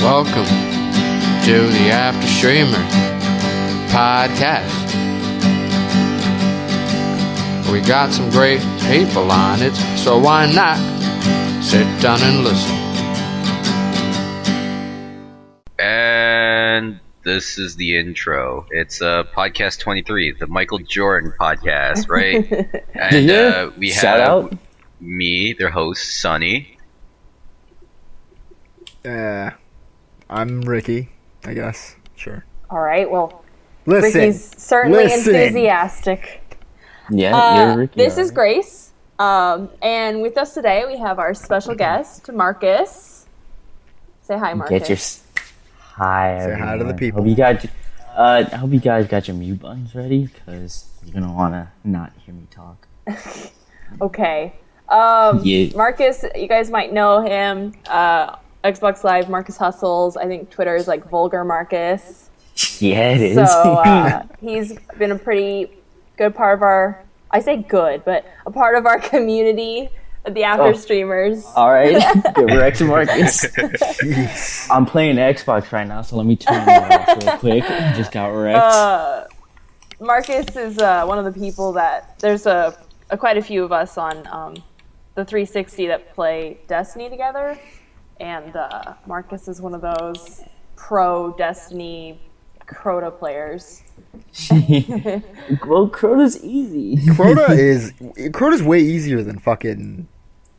Welcome to the Afterstreamer Podcast. We got some great people on it, so why not sit down and listen? And this is the intro. It's podcast 23, the Michael Jordan podcast, right? And we Shout have out. me, their host, Sonny. I'm Ricky, I guess. Sure. All right, well, Listen. Ricky's certainly listen. enthusiastic. Yeah, you're Ricky. This is Grace, and with us today we have our special guest, Marcus. Say hi, Marcus. Get your hi. Say hi to the everyone. people. I hope you guys got your mute buttons ready because you're gonna wanna not hear me talk. Okay. Yeah. Marcus, you guys might know him. Xbox Live, Marcus Hustles. I think Twitter is like Vulgar Marcus. Yeah, it is. So he's been a pretty good part of our, I say good, but a part of our community, the Afterstreamers. All right, correct, Marcus. Jeez. I'm playing Xbox right now, so let me turn it off real quick. Just got wrecked. Marcus is one of the people that there's quite a few of us on the 360 that play Destiny together, and Marcus is one of those pro Destiny Crota players. Well, Crota's easy. Crota's way easier than fucking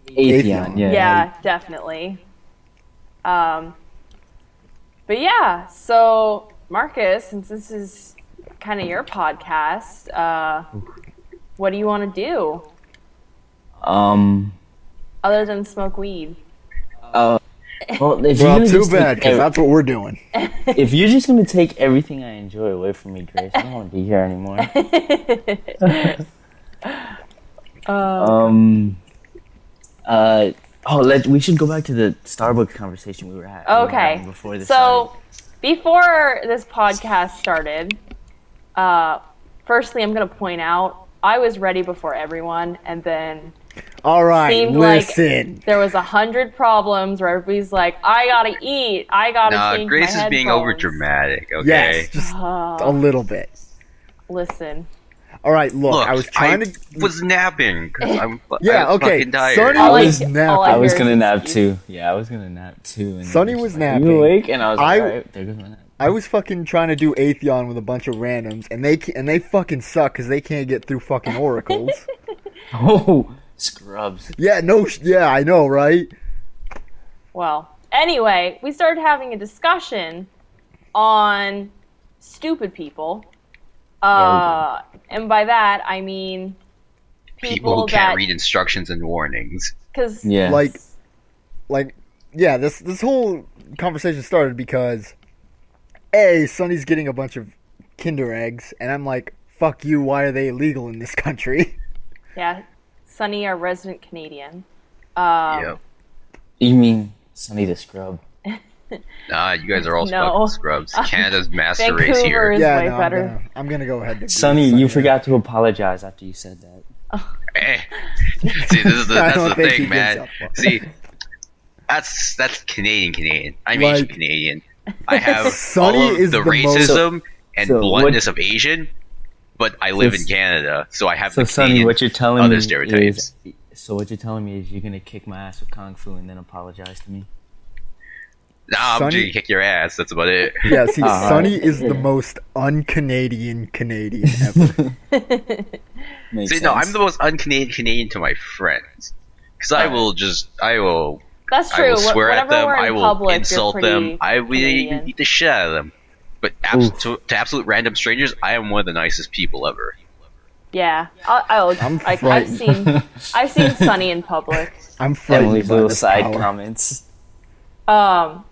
Atheon, yeah. Yeah, definitely. But yeah, so Marcus, since this is kind of your podcast, what do you want to do other than smoke weed? Well, if Well, you're too bad, because that's what we're doing. If you're just gonna take everything I enjoy away from me, Grace, I don't want to be here anymore. We should go back to the Starbucks conversation we were having. Okay. Before this So, started. before this podcast started, firstly, I'm going to point out I was ready before everyone, and then All right, seemed listen. like there was 100 problems where everybody's like, I gotta eat, I gotta change Grace my is being headphones. over dramatic, okay? Yes, just a little bit. Listen. All right, look, Look, I was trying to... was napping because I'm Yeah, I'm okay, fucking tired. Sonny All was I- napping. all I was hear gonna is nap excuses. too. Yeah, I was gonna nap too. And Sonny they were was just like, napping. You awake? And I was like, I- alright, there goes my nap. I was fucking trying to do Atheon with a bunch of randoms, and they fucking suck because they can't get through fucking oracles. Oh, scrubs. Yeah, I know, right? Well, anyway, we started having a discussion on stupid people. And by that, I mean People who that... can't read instructions and warnings. Because Yeah. Like, yeah, this whole conversation started because, A, Sonny's getting a bunch of Kinder eggs, and I'm like, fuck you, why are they illegal in this country? Yeah, Sonny, our resident Canadian. Yep. You mean Sonny the scrub? Nah, you guys are all No. fucking scrubs. Canada's master race Vancouver here. is Yeah, way no, better. I'm gonna go ahead and Sonny, you forgot to apologize after you said that. Eh. See, that's I the don't think he thing, gives man. a fuck. See, that's Canadian. I'm Like- Asian Canadian. I have Sonny all of is the the most- racism and So bluntness of Asian, but I live in So- Canada, so I have So the Sonny, Canadian what you're telling other me stereotypes. is, what you're telling me is you're gonna kick my ass with kung fu and then apologize to me. Nah, I'm Sonny- just gonna kick your ass. That's about it. Yeah, see, Alright. Sonny is the most un-Canadian Canadian ever. Makes See, no, sense. I'm the most un-Canadian to my friends, because I will That's I true. will swear at Whenever them. we're in I will public, insult you're them. pretty I will Canadian. beat the shit out of them. But to absolute random strangers, I am one of the nicest people ever. Yeah, I'm I've frightened. I've seen Sonny in public. I'm frightened Emily's by little this side power. comments.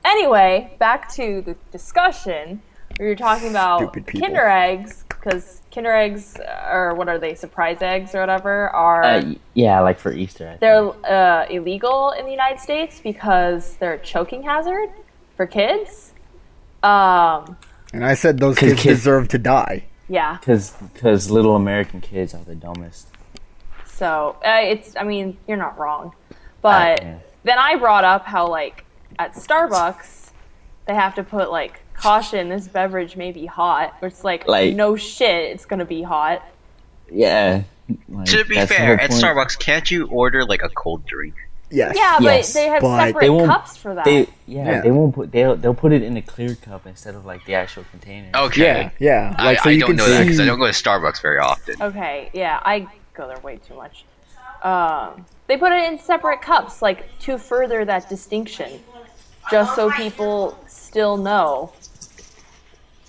Anyway, back to the discussion. We were talking about Stupid people. Kinder eggs, because Kinder eggs, or what are they, surprise eggs or whatever, are Yeah, like for Easter. I think. they're illegal in the United States because they're a choking hazard for kids. And I said those 'Cause kids kids- deserve to die. Yeah. Because little American kids are the dumbest. So I mean, you're not wrong, but Yeah. then I brought up how like at Starbucks, they have to put like caution. This beverage may be hot. Or it's like no shit, it's gonna be hot. Yeah. Like, To be fair, at Starbucks, can't you order like a cold drink? Yes. Yeah, Yes, but they have but separate cups for that. They won't put. They'll put it in a clear cup instead of like the actual container. Okay. Yeah. Like, so I you don't can know that because I see- don't go to Starbucks very often. Okay, yeah, I go there way too much. They put it in separate cups, like to further that distinction, just so people still know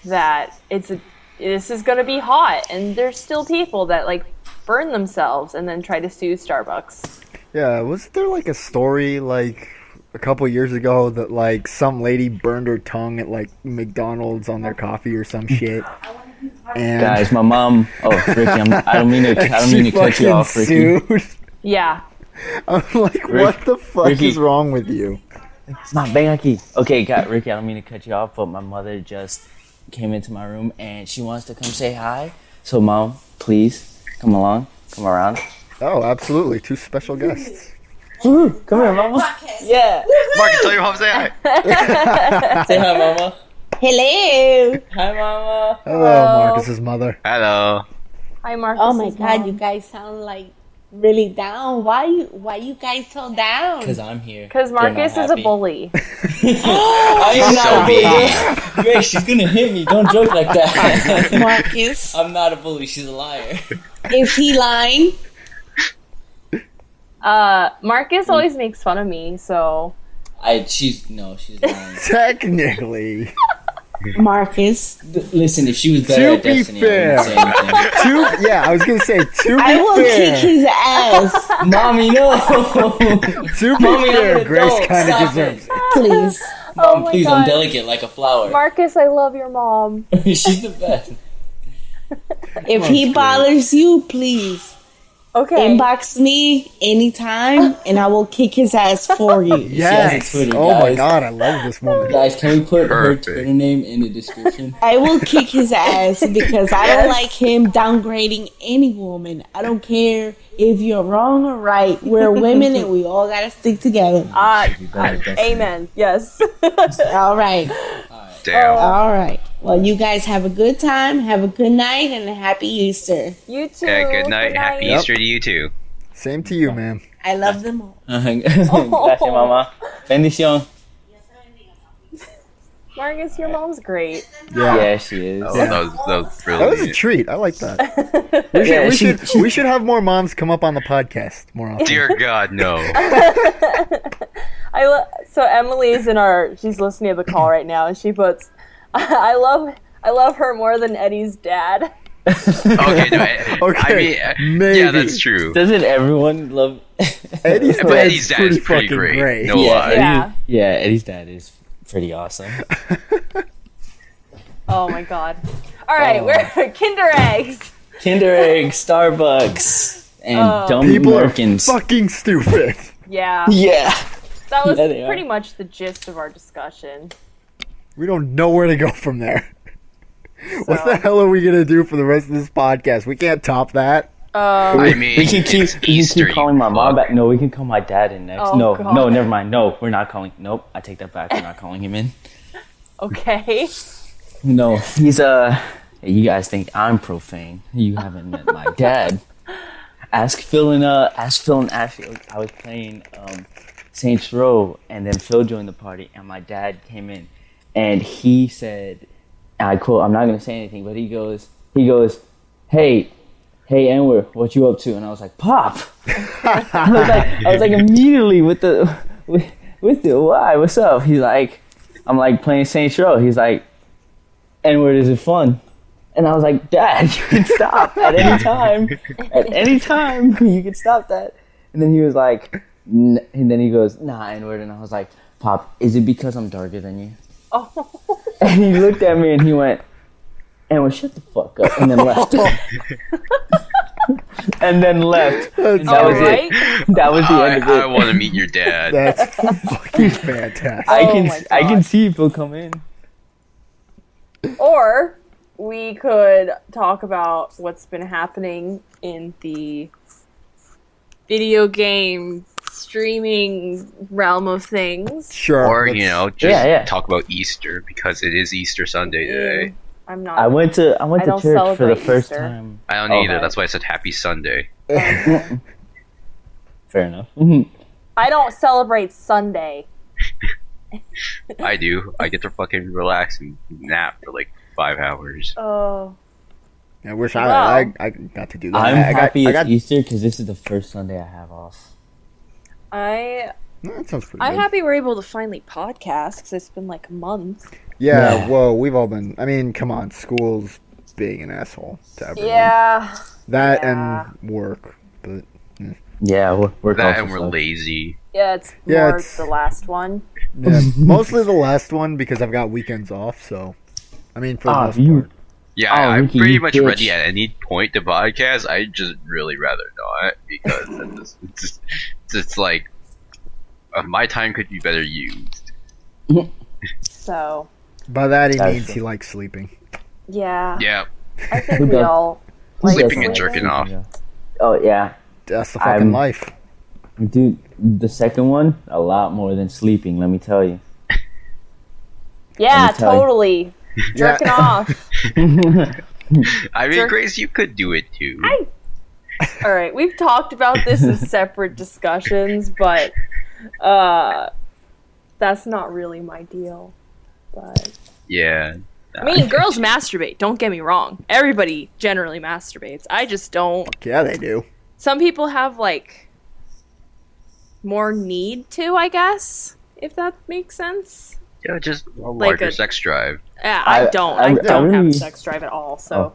that this is gonna be hot, and there's still people that like burn themselves and then try to sue Starbucks. Yeah, wasn't there like a story like a couple years ago that like some lady burned her tongue at like McDonald's on their coffee or some shit? And Guys, my mom. Oh, Ricky, I don't mean to cut you off, Ricky. sued. Yeah. I'm like, what the fuck Ricky. is wrong with you? Ma, ven aquí. Okay, Ricky, I don't mean to cut you off, but my mother just came into my room and she wants to come say hi. So, Mom, please come along, come around. Oh, absolutely. Two special guests. Come here, Mama. Yeah. Marcus, tell your mom say hi. Say hi, Mama. Hello. Hi, Mama. Hello, Marcus's mother. Hello. Hi, Marcus. Oh my God, you guys sound like really down. Why you guys so down? Because I'm here. Because Marcus is a bully. I am So not a mean. bully. Grace, she's gonna hit me. Don't joke like that. Marcus, I'm not a bully. She's a liar. is he lying? Marcus always makes fun of me, so She's lying. Technically. Marcus, Listen, if she was better To at be Destiny, fair. I wouldn't say anything. I was going to say, to I will be kick fair. his ass, Mommy, no. To be Mommy, I'm fair, an Grace adult. kind of Stop deserves it. it. please. Oh Mom, my please, God. I'm delicate like a flower. Marcus, I love your mom. She's the best. If he bothers you, please Okay. inbox me anytime, and I will kick his ass for you. Yes. Twitter, Oh my guys. God, I love this woman. Guys, can we put Perfect. her Twitter name in the description? I will kick his ass because I don't like him downgrading any woman. I don't care if you're wrong or right. We're women and we all gotta stick together. Amen. Yes. All right. Damn. All right. Well, you guys have a good time, have a good night, and a happy Easter. You too. Yeah, good night. Happy Yep. Easter to you too. Same to you, man. I love them all. Gracias, mamá. Bendición. Marcus, your mom's great. Yeah, she is. Oh, that was really That was a neat. treat. I like that. Yeah, We should have more moms come up on the podcast more often. Dear God, no. So Emily's she's listening to the call right now, and she puts, I love her more than Eddie's dad. Okay, no. Okay, I mean, maybe. yeah, that's true. Doesn't everyone love Eddie's But dad's Eddie's dad is pretty fucking great. No Yeah, lie. Yeah. Yeah, Eddie's dad is pretty awesome. Oh my God. All right, we're Kinder eggs. Kinder Egg, Starbucks, and dumb People are Americans. fucking stupid. Yeah. Yeah. That was Yeah, they are. pretty much the gist of our discussion. We don't know where to go from there. What So- the hell are we gonna do for the rest of this podcast? We can't top that. I mean, We can keep, it's we can Easter, keep calling my mom back. No, we can call my dad in next. Oh, no, God. no, never mind. No, we're not calling. Nope, I take that back. We're not calling him in. Okay. No, he's You guys think I'm profane? You haven't met my dad. Ask Phil and Ashley. I was playing Saints Row, and then Phil joined the party, and my dad came in, and he said, and I quote, I'm not gonna say anything, but he goes, hey, Anwar, what you up to? And I was like, Pop. I was like immediately with the why? What's up? He's like, I'm like playing Saints Row. He's like, Anwar, is it fun? And I was like, Dad, you can stop at any time. At any time, you can stop that. And then he was like, and then he goes, nah, N-word. And I was like, Pop, is it because I'm darker than you? Oh. And he looked at me and he went, N-word, shut the fuck up. And then left. And then left. That was Alright. it. That was the end of I it. want to meet your dad. That's fucking fantastic. I Oh can my I can God. see if he'll come in. Or we could talk about what's been happening in the video game streaming realm of things. Sure. Or, let's- you know, just Yeah. talk about Easter because it is Easter Sunday today. I'm not. I went to I church don't for the celebrate first Easter. time. I don't Okay. either. That's why I said Happy Sunday. Fair enough. I don't celebrate Sunday. I do. I get to fucking relax and nap for like 5 hours. Oh. I wish Wow. I got to do that. I'm happy I it's got, Easter because this is the first Sunday I have off. That sounds pretty I'm good. happy we're able to finally podcast because it's been like a month. Yeah, Yeah. well, we've all been. I mean, come on, school's being an asshole to everyone. Yeah. That Yeah. and work, but Yeah, we're That and we're lazy. Yeah, it's Yeah, more it's- the last one. yeah, mostly the last one because I've got weekends off. So, I mean, for the most part. Yeah, Oh, I'm Ricky, pretty you much bitch. ready at any point to podcast. I just really rather not because it's like my time could be better used. So, By that he That's means true. he likes sleeping. yeah. Yeah, I think Who we does- all like Sleeping and jerking off. Oh yeah, That's the fucking I'm- life. dude. The second one, a lot more than sleeping. Let me tell you. Yeah, Let me tell you. totally. Jerking off. I mean, Jerk- Grace, you could do it too. All right, we've talked about this in separate discussions, but that's not really my deal. But Yeah. I mean, girls masturbate. Don't get me wrong. Everybody generally masturbates. I just don't. Yeah, they do. Some people have like more need to, I guess, if that makes sense. Yeah, just a Like larger a- sex drive. Yeah, I don't. I, I don't have really- a sex drive at all. So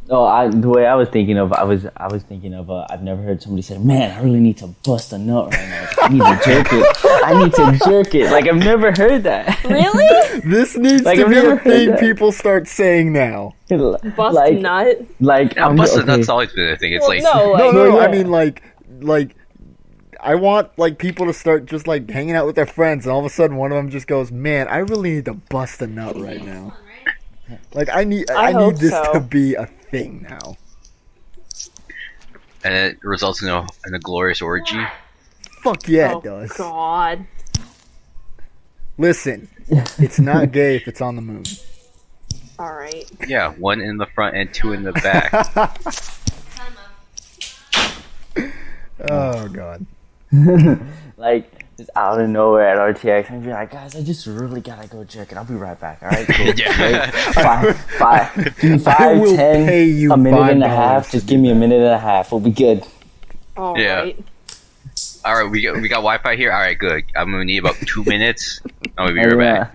The way I was thinking of, I was thinking of. I've never heard somebody say, "Man, I really need to bust a nut right now. I need to jerk it. I need to jerk it." Like I've never heard that. really, This needs Like, to I've be never a heard thing that. people start saying now. bust like, a nut. Like Yeah, I'm busted okay. nuts always been a thing. It's Well, like no, like, No, yeah. I mean like I want like people to start just like hanging out with their friends, and all of a sudden one of them just goes, "Man, I really need to bust a nut right now." Like I need I hope this so. to be a thing now. and it results in a glorious orgy. Fuck yeah, oh it does. God. Listen, it's not gay if it's on the moon. All right. Yeah, one in the front and two in the back. Oh god. Like just out of nowhere at RTX, and be like, "Guys, I just really gotta go jerk it. I'll be right back. All right, cool." Yeah. Give me I will 10, pay you a minute and a $5 half. to Just do give me a minute and a half. We'll be good. All Yeah. right. All right, we got Wi-Fi here. All right, good. I'm gonna need about 2 minutes. I'm gonna be Oh, right yeah. back.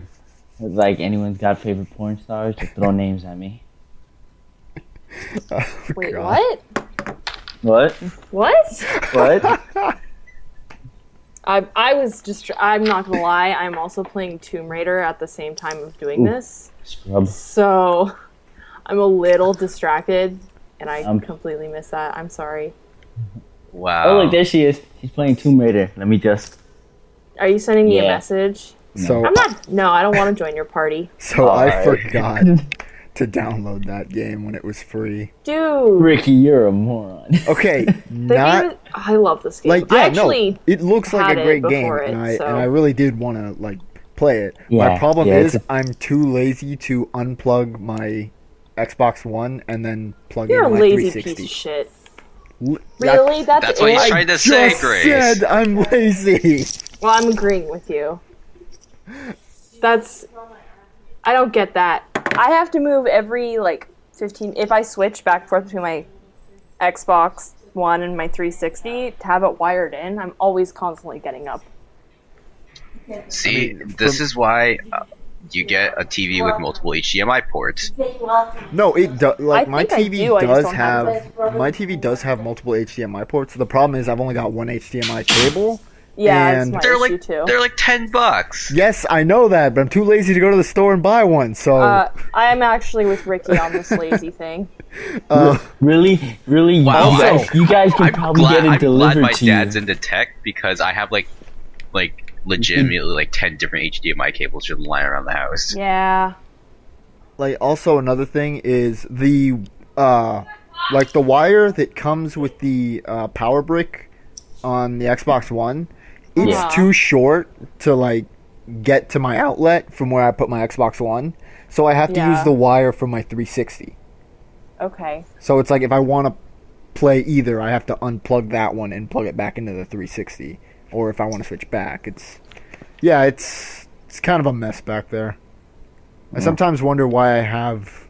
Like anyone's got favorite porn stars, just throw names at me. Oh, Wait, God. what? What? What? What? I was just. I'm not gonna lie. I'm also playing Tomb Raider at the same time of doing Ooh. this, Scrub. so I'm a little distracted, and I Um, completely missed that. I'm sorry. Wow. Oh, look, there she is. She's playing Tomb Raider. Let me just. Are you sending me a Yeah. message? So I'm not. No, I don't want to join your party, so I Alright. forgot to download that game when it was free. dude. Ricky, you're a moron. Okay, The not game is, I love this game. like yeah, I actually, no. It looks like had a it great game, before and it, so- I really did want to like play it. My Yeah, problem yeah, is it's I'm too lazy to unplug my Xbox One and then plug you're a in my lazy 360. piece of shit. L- Really? That's what it? he's trying to say, just Grace. said I'm lazy. Well, I'm agreeing with you. That's. I don't get that. I have to move every like 15. If I switch back and forth between my Xbox One and my 360 to have it wired in, I'm always constantly getting up. See, I mean, this from- is why you get a TV with multiple HDMI ports. No, it does. Like I my think I TV do, I just does don't have have my TV does have multiple HDMI ports. The problem is I've only got one HDMI cable. Yeah, And- that's my issue too. They're like $10. Yes, I know that, but I'm too lazy to go to the store and buy one. So I am actually with Ricky on this lazy thing. Really? Really? Wow, You guys can I'm probably glad, get it I'm glad delivered my to dad's you. into tech because I have like legitimately like 10 different HDMI cables just lying around the house. Yeah. like also another thing is the like the wire that comes with the power brick on the Xbox One it's Yeah. too short to like get to my outlet from where I put my Xbox One. So I have to use Yeah. the wire from my 360. Okay. So it's like if I want to play either, I have to unplug that one and plug it back into the 360. Or if I want to switch back, it's kind of a mess back there. I sometimes wonder why I have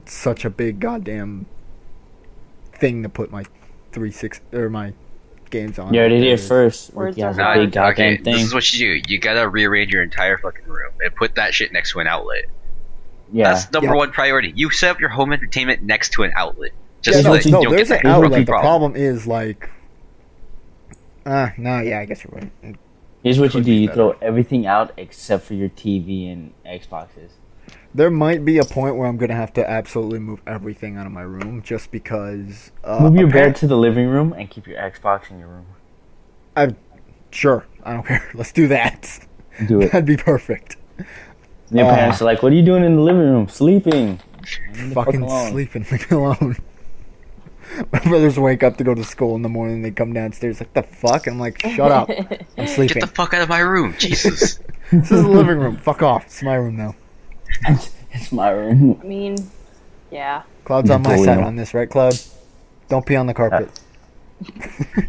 such a big goddamn thing to put my 360 or my games on. You heard it here first. Words Ricky has are a big goddamn okay, this thing. is what you do. You gotta rearrange your entire fucking room and put that shit next to an outlet. Yeah. That's number Yeah. one priority. You set up your home entertainment next to an outlet. Yeah, Just so what that you you do. don't there's get an that outlet. rookie The problem is like, no, yeah, I guess you're right. Here's what you Could do. be You better. throw everything out except for your TV and Xboxes. There might be a point where I'm gonna have to absolutely move everything out of my room just because. Move your apparent- bed to the living room and keep your Xbox in your room. Sure, I don't care. Let's do that. Do it. That'd be perfect. Your parents are like, "What are you doing in the living room? Sleeping." Leave the fuck Fucking alone. sleeping, leave me alone. My brothers wake up to go to school in the morning. They come downstairs like, the fuck? And I'm like, shut up. I'm Get sleeping. the fuck out of my room, Jesus. This is the living room. Fuck off. It's my room now. It's my room. I mean, yeah. Cloud's on my Bully side him. on this, right, Cloud? Don't pee on the carpet.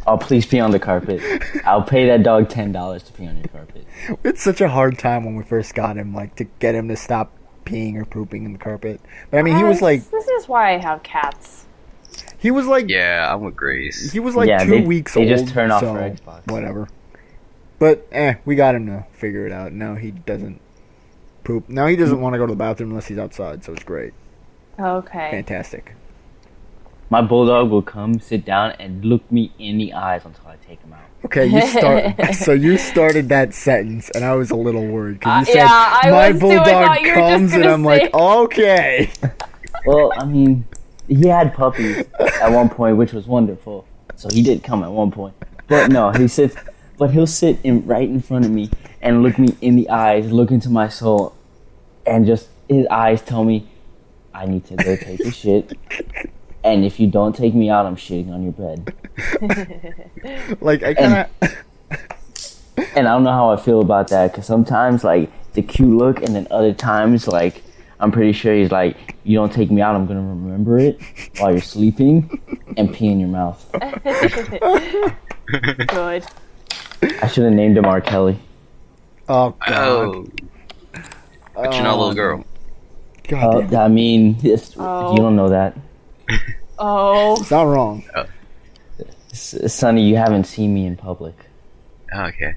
Oh, please pee on the carpet. I'll pay that dog $10 to pee on your carpet. It's such a hard time when we first got him, like, to get him to stop peeing or pooping in the carpet. But I mean, he was like, This is why I have cats. he was like, Yeah, I'm with Grace. he was like Yeah, 2 weeks they old. just turn off so for Xbox. whatever. But we got him to figure it out. Now he doesn't poop. Now he doesn't want to go to the bathroom unless he's outside. So it's great, Okay. fantastic. My bulldog will come, sit down, and look me in the eyes until I take him out. Okay, you start. So you started that sentence, and I was a little worried because you said Yeah, I my was too. I bulldog thought you were just comes, and gonna I'm like, say- okay. Well, I mean, he had puppies at one point, which was wonderful. So he did come at one point. But no, he'll sit right in front of me and look me in the eyes, look into my soul, and just his eyes tell me, I need to go take a shit. And if you don't take me out, I'm shitting on your bed. Like I kind of. And I don't know how I feel about that, because sometimes, like, it's a cute look, and then other times, like, I'm pretty sure he's like, you don't take me out, I'm going to remember it while you're sleeping and pee in your mouth. Good. I should have named him R. Kelly. Oh god. Oh. But you're not a little girl. God damn. I mean, Oh. you don't know that. Oh. It's not wrong. Sonny, you haven't seen me in public. Oh, okay.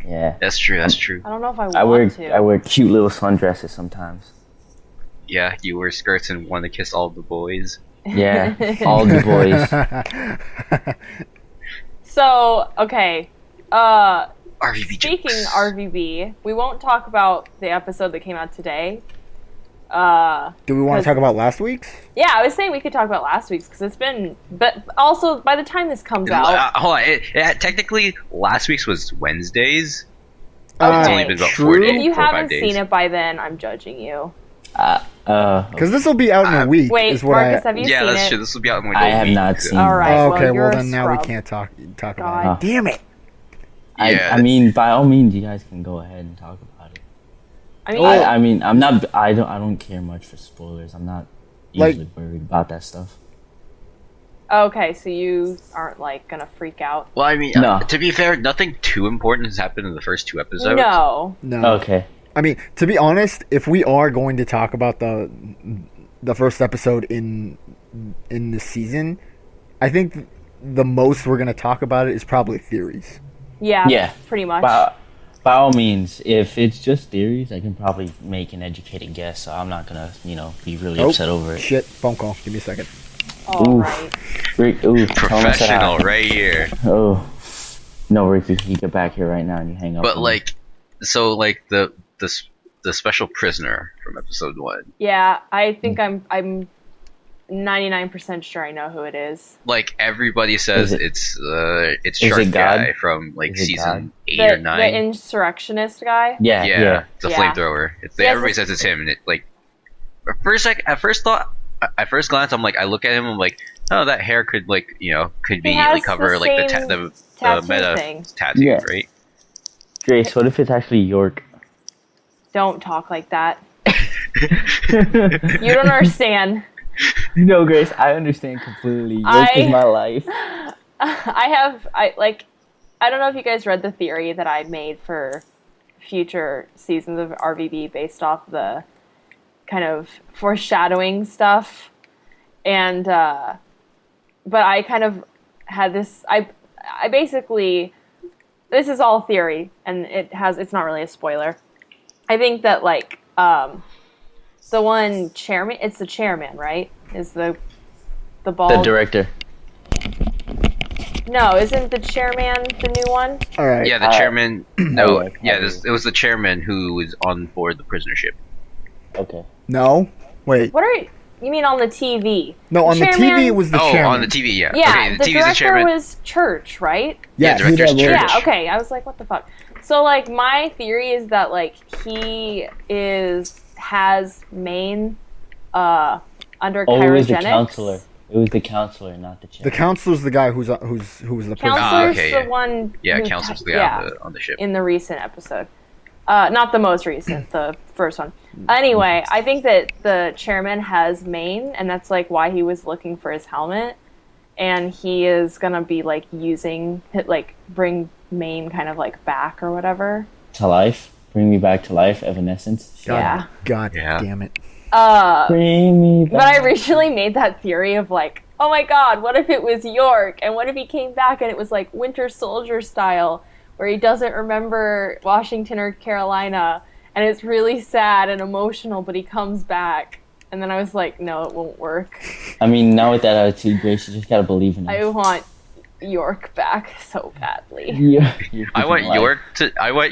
Yeah. That's true, that's true. I don't know if I want to. I wear cute little sundresses sometimes. Yeah, you wear skirts and want to kiss all the boys. Yeah, all the boys. So, okay. RVB Speaking jokes. RVB, we won't talk about the episode that came out today. Do we want to talk about last week's? Yeah, I was saying we could talk about last week's because it's been, but also by the time this comes out, Hold on, technically last week's was Wednesdays. Okay. It's only been about True. 4 days. if you 4 or 5 haven't days. seen it by then, I'm judging you. Because this will be out in a week. Wait, is what Marcus, I. have you Yeah, seen that's it? true. This will be out in like I a have week. not seen All right. Oh, okay, you're well a then now we scrub. can't talk about God. it. Damn it! Yeah. I mean, by all means, you guys can go ahead and talk about it. I mean, I mean, I'm not. I don't care much for spoilers. I'm not Like- usually worried about that stuff. okay, so you aren't like gonna freak out. Well, I mean, No. to be fair, nothing too important has happened in the first 2 episodes. No. No. Okay. I mean, to be honest, if we are going to talk about the first episode in this season, I think the most we're gonna talk about it is probably theories. Yeah. Yeah. Pretty much. By all means, if it's just theories, I can probably make an educated guess. So I'm not gonna, be really Oh, upset over it. Shit! Phone call. Give me a second. All Oof. right. Rick, ooh, tell him I said hi. Professional, right here. Oh, no, Ricky, you get back here right now and you hang up. But on me. like, so like the special prisoner from episode 1. Yeah, I think I'm 99% sure I know who it is. Like everybody says, Is it- it's is Shark it God? Guy from like Is it season 8 The, or 9. the insurrectionist guy. yeah, Yeah, the Yeah. flamethrower. Yes, Everybody says it's him, and it like at first glance, I'm like, I look at him, I'm like, oh, that hair could like could He be has like cover the like same the tattoo meta thing. tattoo, Yeah. right? Grace, what if it's actually York? Don't talk like that. You don't understand. No, Grace, I understand completely. York is my life. I don't know if you guys read the theory that I made for future seasons of RVB based off the kind of foreshadowing stuff. And, but I kind of had this, I basically, this is all theory and it's not really a spoiler. I think that like, the one chairman, it's the chairman, right? Is the bald... The director. No, isn't the chairman the new one? All right. Yeah, the chairman. No, okay. it was the chairman who was on board the prisoner ship. Okay. No. Wait. What are you mean on the TV? No, on the TV it was the chairman. Oh, on the TV, yeah. Yeah, okay, the TV is the director chairman. was Church, right? Yeah, director's he Church. Yeah, okay. I was like, what the fuck? So, like, my theory is that, like, he has Maine under Oh, it was the cryogenics. counselor. It was the counselor, not the chair. The counselor's the guy who was the prisoner. Counselor's okay, yeah. the one. Yeah, who- counselor's the guy on the ship. in the recent episode. Not the most recent, the first one. Anyway, I think that the chairman has Maine, and that's like why he was looking for his helmet. And he is gonna be like bring Maine kind of like back or whatever. To life. Bring me back to life, Evanescence. Yeah. God Yeah. damn it. Bring me back. But I originally made that theory of like, oh my god, what if it was York? And what if he came back and it was like Winter Soldier style, where he doesn't remember Washington or Carolina, and it's really sad and emotional, but he comes back. And then I was like, no, it won't work. I mean, now with that attitude, Grace, you just gotta believe in I us. want York back so badly. Yeah. I want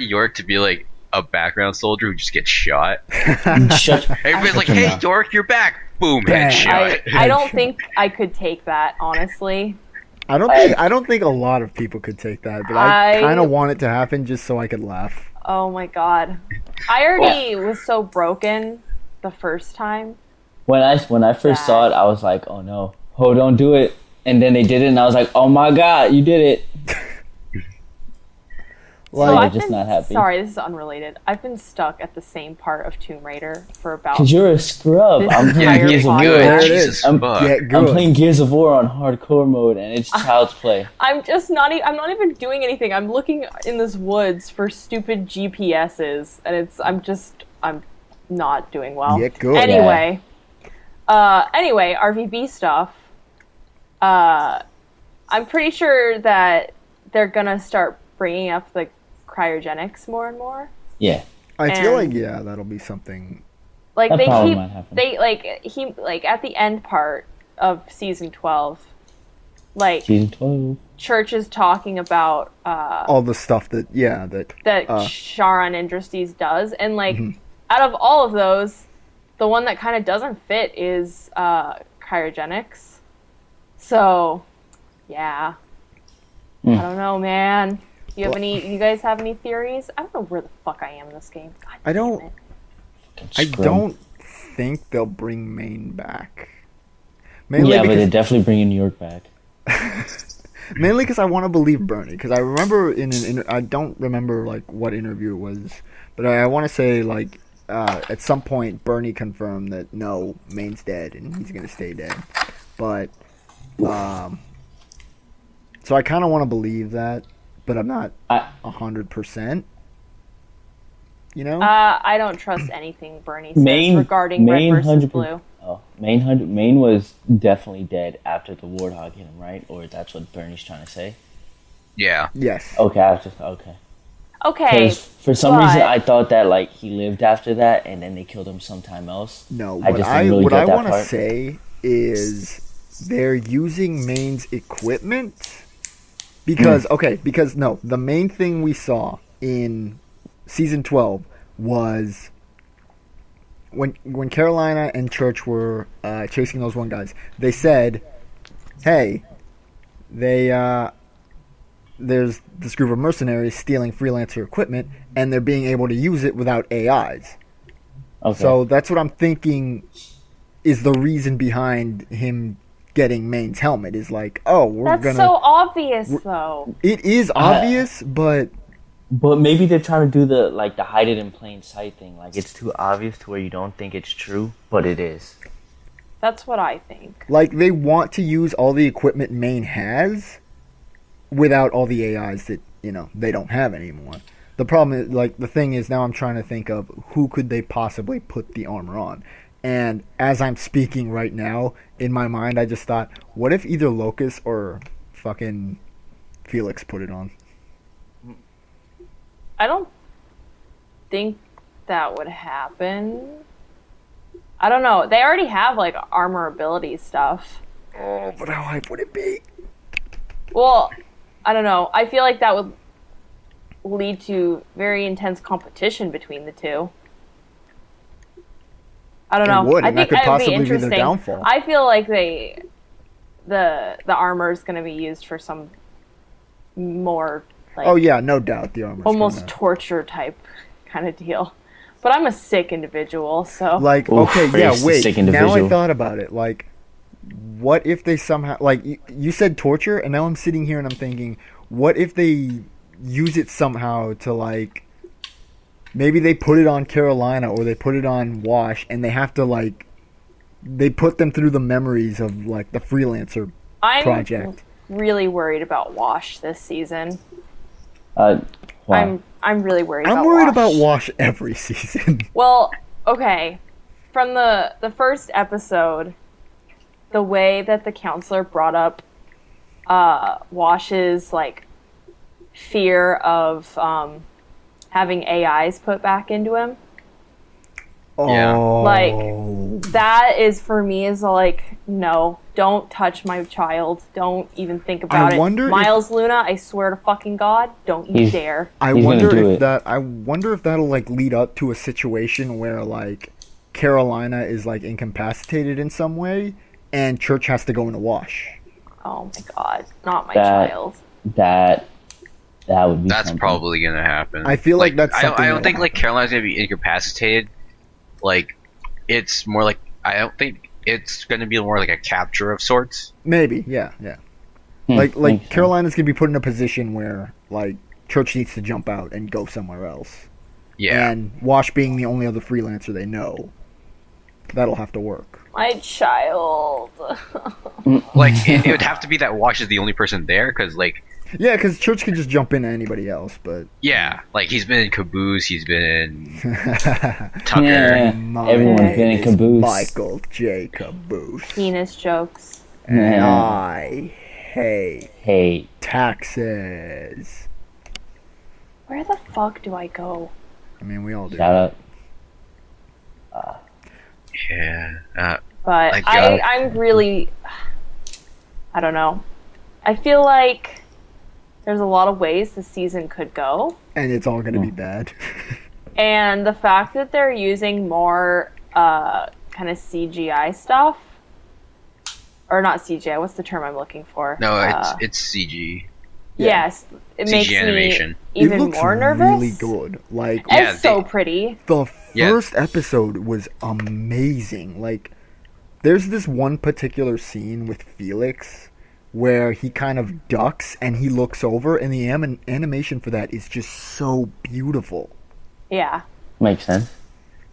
York to be like a background soldier who just gets shot. Shut. Everybody's like, Shut "Hey, your York, you're back!" Boom, Bang. headshot. I don't think I could take that, honestly. I don't think a lot of people could take that, but I I- kind of want it to happen just so I could laugh. Oh my god. I already was so broken the first time. When I first saw it, I was like, oh no, oh don't do it. And then they did it, and I was like, oh my god, you did it. So you're I've just been, not happy. Sorry, this is unrelated. I've been stuck at the same part of Tomb Raider for about... Cause you're a scrub. This I'm Yeah, playing entire Gears of War. good. There it Jesus is. fuck. Get I'm good. playing Gears of War on hardcore mode, and it's child's play. I'm just not... I'm not even doing anything. I'm looking in this woods for stupid GPSs, and I'm not doing well. Get good. Anyway, RVB stuff. I'm pretty sure that they're gonna start bringing up the cryogenics more and more. Yeah. I feel and- like that'll be something. Like That they probably keep might happen. at the end part of season 12, like Season 12. Church is talking about All the stuff that Sharon Industries does, and like Mm-hmm. out of all of those, the one that kind of doesn't fit is cryogenics. So, yeah, I don't know, man. You guys have any theories? I don't know where the fuck I am in this game. God I damn don't- it. I Scrum. don't think they'll bring Maine back. Mainly Yeah, but because they're definitely bringing New York back. Mainly because I want to believe Bernie. Because I remember I don't remember like what interview it was, but I want to say like at some point Bernie confirmed that no, Maine's dead and he's gonna stay dead. But so I kind of want to believe that, but I'm not 100%. You know? I don't trust anything Bernie says Maine- regarding Maine Red versus 100%. Blue. Oh, Maine was definitely dead after the Warthog hit him, right? Or that's what Bernie's trying to say? Yeah. Yes. Okay, okay. Okay, Because for some reason but- I thought that like he lived after that and then they killed him sometime else. No, I what just I didn't really what get I that want to part. say is they're using Maine's equipment because the main thing we saw in season 12 was when Carolina and Church were chasing those one guys. They said, "Hey, there's this group of mercenaries stealing freelancer equipment, and they're being able to use it without AIs." Okay. So that's what I'm thinking is the reason behind him getting Maine's helmet. Is like, oh, we're that's gonna. so obvious, though. It is obvious, but But maybe they're trying to do the hide it in plain sight thing. Like it's too obvious to where you don't think it's true, but it is. That's what I think. Like they want to use all the equipment Maine has without all the AIs that, they don't have anymore. The problem is, the thing is now I'm trying to think of who could they possibly put the armor on. And as I'm speaking right now, in my mind, I just thought, what if either Locust or fucking Felix put it on? I don't think that would happen. I don't know. They already have, armor ability stuff. Oh, but how hype would it be? Well, I don't know. I feel like that would lead to very intense competition between the two. I don't know. It would, I and think that could would be possibly be their interesting. downfall. I feel like the armor is going to be used for some more Oh yeah, no doubt the armor. almost torture type kind of deal. But I'm a sick individual, so Okay, yeah, wait. sick Now I individual. thought about it. What if they somehow you said torture, and now I'm sitting here and I'm thinking, what if they use it somehow to maybe they put it on Carolina or they put it on Wash, and they have to they put them through the memories of the freelancer project. I'm really worried about Wash this season. Why? I'm really worried. I'm worried about Wash every season. Well, okay, from the first episode, the way that the counselor brought up Wash's fear of having AIs put back into him. Oh. That is for me is no, don't touch my child. Don't even think about it. Miles Luna, I swear to fucking God, don't you dare. I wonder if that'll lead up to a situation where Carolina is incapacitated in some way and Church has to go into Wash. Oh my God, not my child. That would be That's something. probably gonna happen. I feel like that's something I don't think that'll Carolina's gonna be incapacitated. It's more I don't think it's gonna be more a capture of sorts. Maybe, yeah. Carolina's gonna be put in a position where Church needs to jump out and go somewhere else. Yeah. And Wash being the only other freelancer they know, that'll have to work. My child. It would have to be that Wash is the only person there, because Yeah, because Church can just jump into anybody else, but yeah, he's been in Caboose, he's been in Tucker. Yeah, everyone's been in Caboose. Michael J. Caboose. Penis jokes. And I hate taxes. Where the fuck do I go? I mean, we all do. Shout out. Yeah. But I'm really, I don't know. I feel like there's a lot of ways the season could go. And it's all going to be bad. And the fact that they're using more kind of CGI stuff, or not CGI, what's the term I'm looking for? No, it's CG. Yes, it CG makes animation. me even it looks more nervous. really good. It's so pretty. The first episode was amazing. There's this one particular scene with Felix where he kind of ducks and he looks over, and the animation for that is just so beautiful. Yeah. Makes sense.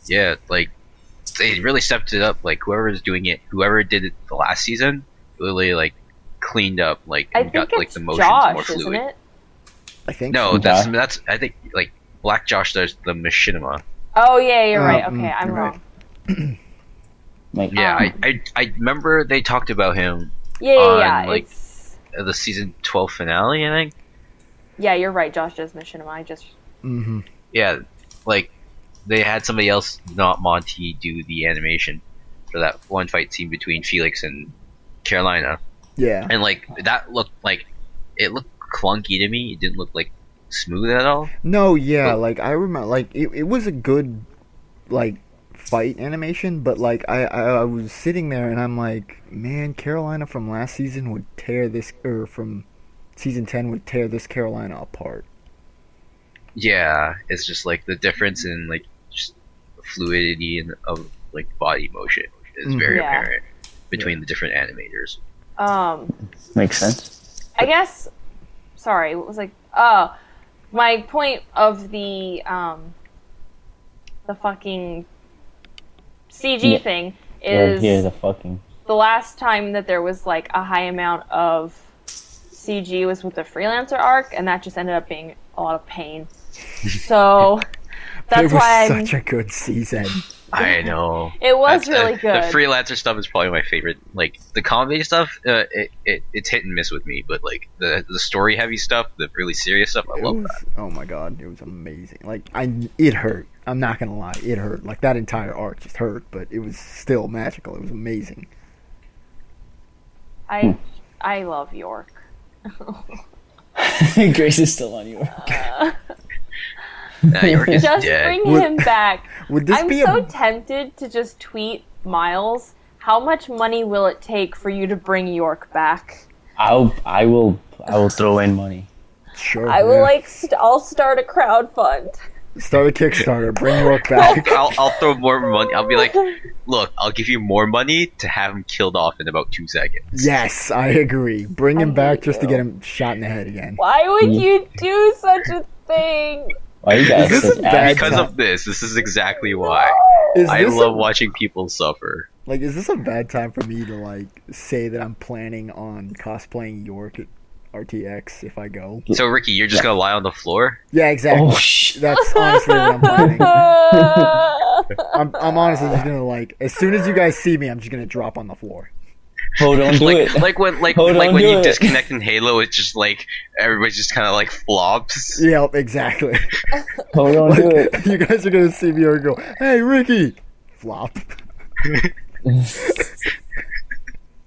Yeah, they really stepped it up. Whoever did it the last season, really cleaned up. I And think got it's the motions Josh, more fluid. isn't it? I think No, so. that's I think Black Josh does the machinima. Oh yeah, you're right. Okay, I'm you're wrong. Yeah, I remember they talked about him Yeah. on, It's the season 12 finale, I think. yeah, you're right. Josh does Machinima. I just Mm-hmm. Yeah, they had somebody else, not Monty, do the animation for that one fight scene between Felix and Carolina. Yeah. And that looked it looked clunky to me. It didn't look smooth at all. No, yeah, I remember, it was a good, fight animation, but, I was sitting there and I'm like, man, Carolina from last season would tear this, or from season 10 would tear this Carolina apart. Yeah, it's just the difference in just fluidity and of body motion is very Yeah. apparent between the different animators. Makes sense. I guess. Sorry, what was my point of the fucking CG thing is Here, the fucking. the last time that there was like a high amount of CG was with the freelancer arc, and that just ended up being a lot of pain. So that's it was why I'm. such a good season. I know. It was That's- really good. The freelancer stuff is probably my favorite. Like the comedy stuff, it's hit and miss with me. But like the story heavy stuff, the really serious stuff, I It love was, that. oh my god, it was amazing. Like it hurt. I'm not gonna lie, it hurt. Like that entire arc just hurt, but it was still magical. It was amazing. I love York. Grace is still on you. York is Just dead. bring Would- him back. Would this I'm be so a tempted to just tweet Miles. How much money will it take for you to bring York back? I will throw in money. sure? I will yeah. I'll start a crowdfund. Start a Kickstarter. Bring York back. I'll throw more money. I'll be like, look, I'll give you more money to have him killed off in about 2 seconds. Yes, I agree. Bring him I back hate just to you. get him shot in the head again. Why would you do such a thing? Why you guys Is this such a bad Because assholes? of this. This is exactly why. Is I this love a, watching people suffer. like? Is this a bad time for me to like say that I'm planning on cosplaying York at RTX if I go? So Ricky, you're just gonna lie on the floor? Yeah, exactly. Oh shit! That's honestly what I'm planning. I'm honestly just gonna like as soon as you guys see me, I'm just gonna drop on the floor. Hold on, do it. Like when Hold on, when do you it. disconnect in Halo, it's just like everybody just kind of like flops. Yep, exactly. Hold on, do it. You guys are gonna see me and go, "Hey, Ricky!" Flop.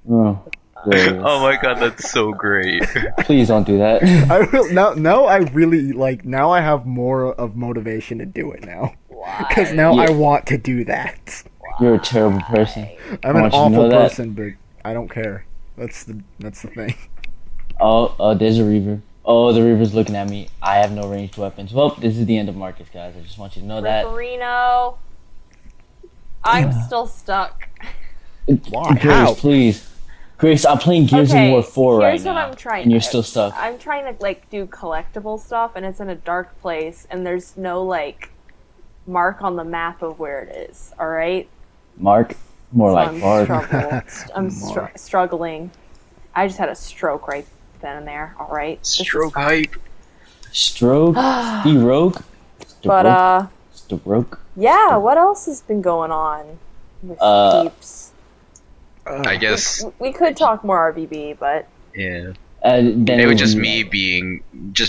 Oh, Grace. Oh my god, that's so great. Please don't do that. I will now. I really like. Now I have more of motivation to do it now. Because now Yeah. I want to do that. You're a terrible person. I'm I an want you to awful know that. person, but I don't care. That's the thing. Oh, there's a Reaver. Oh, the Reaver's looking at me. I have no ranged weapons. Well, this is the end of Marcus, guys. I just want you to know that. Ripperino. I'm still stuck. Why? Grace, How? please. Grace, I'm playing Gears of War 4 right here's what now. I'm trying and you're to- still stuck. I'm trying to like do collectible stuff, and it's in a dark place, and there's no like mark on the map of where it is. All right, Mark? More So like I'm Mark. struggling. I just had a stroke right then and there. All right, This is- Stroke hype. Stroke? Stroke? But Stroke? yeah. What else has been going on with peeps? I guess. We could talk more RVB, but Yeah. Then It was just would be,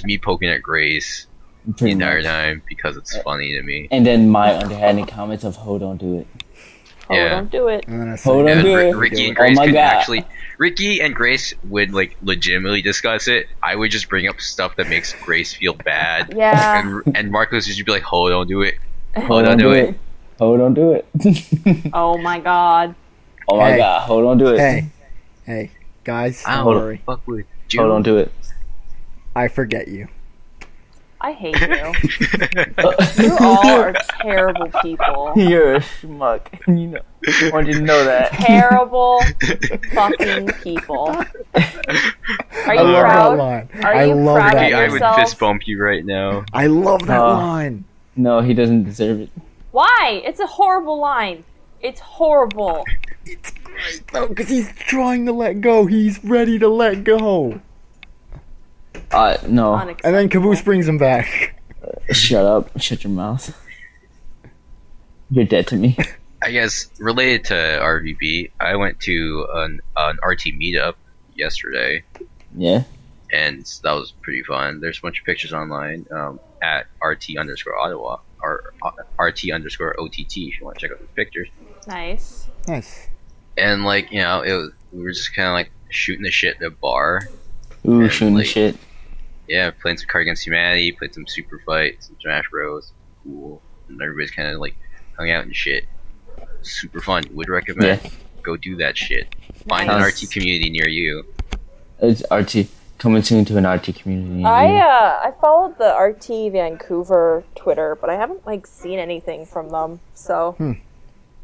me poking at Grace the pretty entire much. time because it's funny to me. And then my underhanded comments of, "Ho, don't do it." Yeah. don't do it. And then I say, Hold on, And do it. Ricky and Oh Grace my could God. actually. Ricky and Grace would like legitimately discuss it. I would just bring up stuff that makes Grace feel bad. Yeah. And Marcos would just be like, "Oh, don't do it. Ho, don't do it." Ho, don't do it. Oh my god. Oh my Hey. god, ho, don't do it. hey, guys, I don't don't worry. fuck with you. Ho, don't do it. I forget you. I hate you. You all are terrible people. You're a schmuck. You know. I want you to know that. Terrible fucking people. Are I you love that proud? line. Are I you love proud that of I line. would yourself? fist bump you right now. I love that Oh. line. No, he doesn't deserve it. Why? It's a horrible line. It's horrible. It's great though, because he's trying to let go. He's ready to let go. No. And then Caboose brings him back. Shut up. Shut your mouth. You're dead to me. I guess related to RVB, I went to an RT meetup yesterday, Yeah? and that was pretty fun. There's a bunch of pictures online at RT_Ottawa or RT_OTT if you want to check out the pictures. Nice. Nice. And like we were just kind of like shooting the shit at a bar. Ooh, And, shooting like, shit. Yeah, playing some Card Against Humanity, played some Super Fight, some Smash Bros. Cool, and everybody's kind of like hung out and shit. Super fun. Would recommend. Yeah. Go do that shit. Find an Nice. RT community near you. It's RT. Coming soon to an RT community. I followed the RT Vancouver Twitter, but I haven't like seen anything from them. So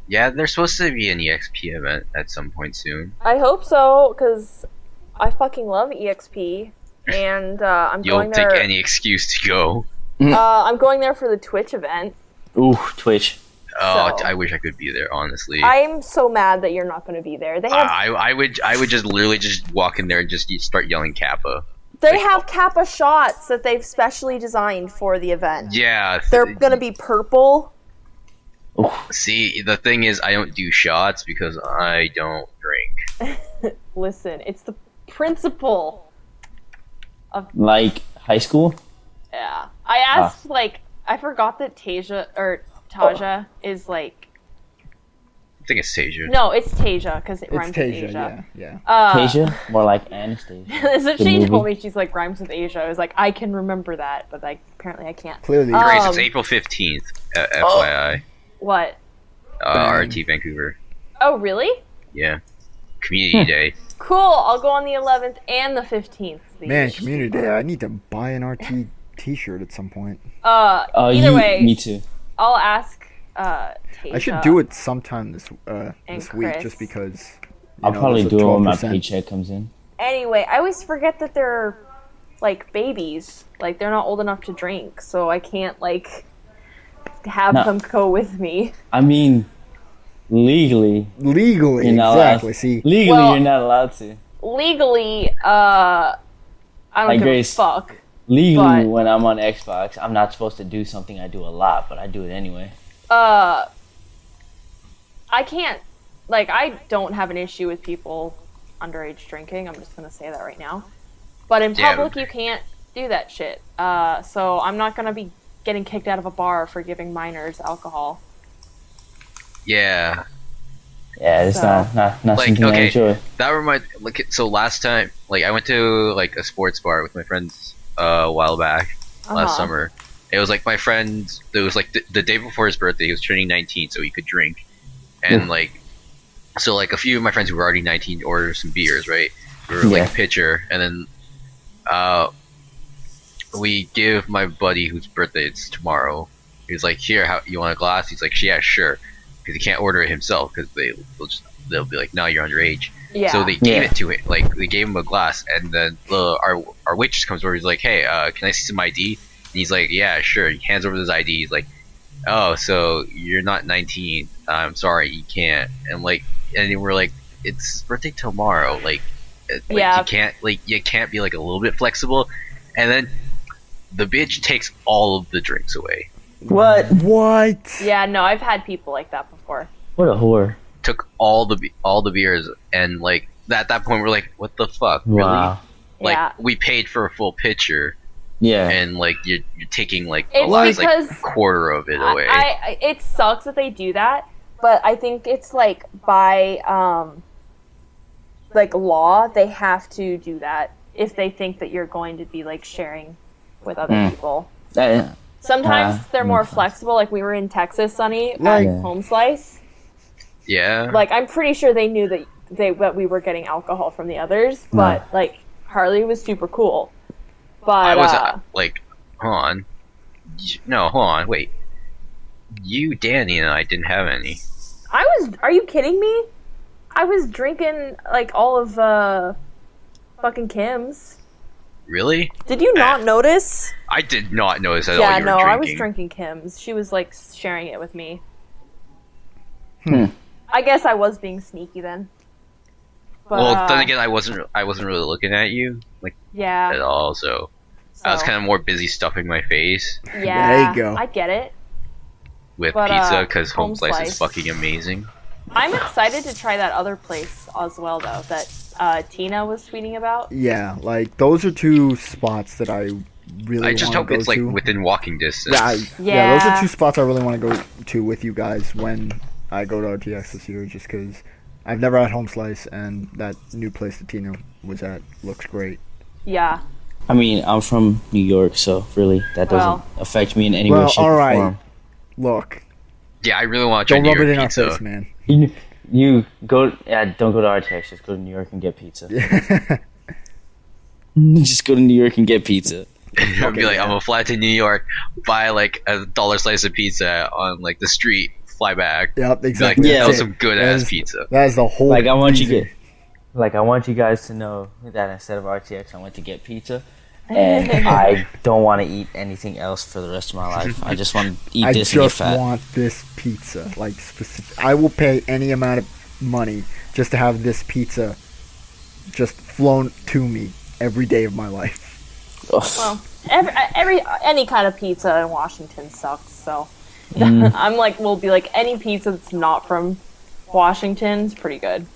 Yeah, there's supposed to be an EXP event at some point soon. I hope so, because I fucking love EXP. and I'm You'll going take there. any excuse to go. I'm going there for the Twitch event. Ooh, Twitch. Oh, So- I wish I could be there. Honestly, I'm so mad that you're not going to be there. They have I would just literally just walk in there and just start yelling Kappa. they have Kappa shots that they've specially designed for the event. Yeah, They're going to be purple. Ooh. See, the thing is, I don't do shots because I don't drink. Listen, it's the principle. Like high school? Yeah. I asked, I forgot that Taja is like. I think it's Tasia. No, it's Tasia because it It's rhymes with Tasia, Asia. yeah. Tasia? More like Anastasia. That's what The she movie. told me. She's like, rhymes with Asia. I was like, I can remember that, but apparently I can't. Clearly. Grace, it's Um, April 15th. FYI. What? RT Vancouver. Oh, really? Yeah. Community Day. Cool. I'll go on the 11th and the 15th. Man, Community Day. I need to buy an RT t-shirt at some point. Either way, Me too. I'll ask Tasia. I should do it sometime this week Chris. just because. I'll probably there's a do it when my 12%. paycheck comes in. Anyway, I always forget that they're like babies. Like they're not old enough to drink, so I can't have No. them go with me. I mean, legally, Legally, you're not exactly. allowed. See, Legally, Well- you're not allowed to. Legally, I don't Like give Grace. a fuck. Legally, But- when I'm on Xbox, I'm not supposed to do something I do a lot, but I do it anyway. I can't. I don't have an issue with people underage drinking. I'm just gonna say that right now. But in Yeah. public, you can't do that shit. So I'm not gonna be getting kicked out of a bar for giving minors alcohol. Yeah. Yeah, it's So- not Like, something I okay. enjoy. That reminds. So last time, I went to a sports bar with my friends a while back last Uh-huh. summer. It was my friend. It was the day before his birthday. He was turning 19, so he could drink. And so a few of my friends who were already 19 ordered some beers, right? We were Yeah. pitcher, and then we give my buddy whose birthday it's tomorrow. He was like, "Here, how you want a glass?" He's like, "Yeah, sure," because he can't order it himself because they'll be like, "No, you're underage." Yeah. So they gave Yeah. it to him. They gave him a glass, and then our waitress comes over. He's like, "Hey, can I see some ID?" And he's like, "Yeah, sure." He hands over his ID. He's like, "Oh, so you're not 19? I'm sorry, you can't." And and we're like, "It's his birthday tomorrow. Yeah. you can't be a little bit flexible." And then the bitch takes all of the drinks away. What? what? Yeah, no, I've had people like that before. What a whore. Took all the beers, and at that point we're like, "What the fuck, really?" Wow. Yeah. We paid for a full pitcher. Yeah. And you're taking a It's last because quarter of it away. it sucks that they do that, but I think it's by law they have to do that if they think that you're going to be sharing with other people. Sometimes they're more flexible. We were in Texas, Sunny, Like- at Home Slice. Yeah. I'm pretty sure they knew that we were getting alcohol from the others, but Harley was super cool. But I was hold on. No, hold on. Wait. You, Danny, and I didn't have any. are you kidding me? I was drinking all of fucking Kim's. Really? Did you not notice? I did not notice at all Yeah, you were no, drinking. I was drinking Kim's. She was sharing it with me. Hmm. I guess I was being sneaky then. But, Well, then again, I wasn't really looking at you yeah. at all, so I was kind of more busy stuffing my face Yeah, There you go. I get it. with But, pizza because Home Home Slice Slice. is fucking amazing. I'm excited to try that other place as well, though, that Tina was tweeting about. Yeah, those are two spots that I really. I just wanna hope it's go to. within walking distance. Yeah, those Yeah. are two spots I really want to go to with you guys when I go to RTX this year, just because I've never had Home Slice, and that new place that Tina was at looks great. Yeah. I mean, I'm from New York, so really, that doesn't Well- affect me in any way, Well, shape, all or right. form. Look, Yeah, I really want to try don't New rub it York in pizza. our face, man. You go, don't go to RTX, just go to New York and get pizza. Just go to New York and get pizza. I'll be like, yeah. I'm gonna fly to New York, buy a dollar slice of pizza on the street, fly back. Yep, Be like, exactly. Yeah, that was That's some it. good That ass is- pizza. That is the whole. Like, I want you reason. to Like, I want you guys to know that instead of RTX, I went to get pizza. And I don't want to eat anything else for the rest of my life. I just want to eat this and get fat. I just want this pizza. Like, specific. I will pay any amount of money just to have this pizza just flown to me every day of my life. Well, any kind of pizza in Washington sucks, so I'm like, we'll be like, any pizza that's not from Washington is pretty good.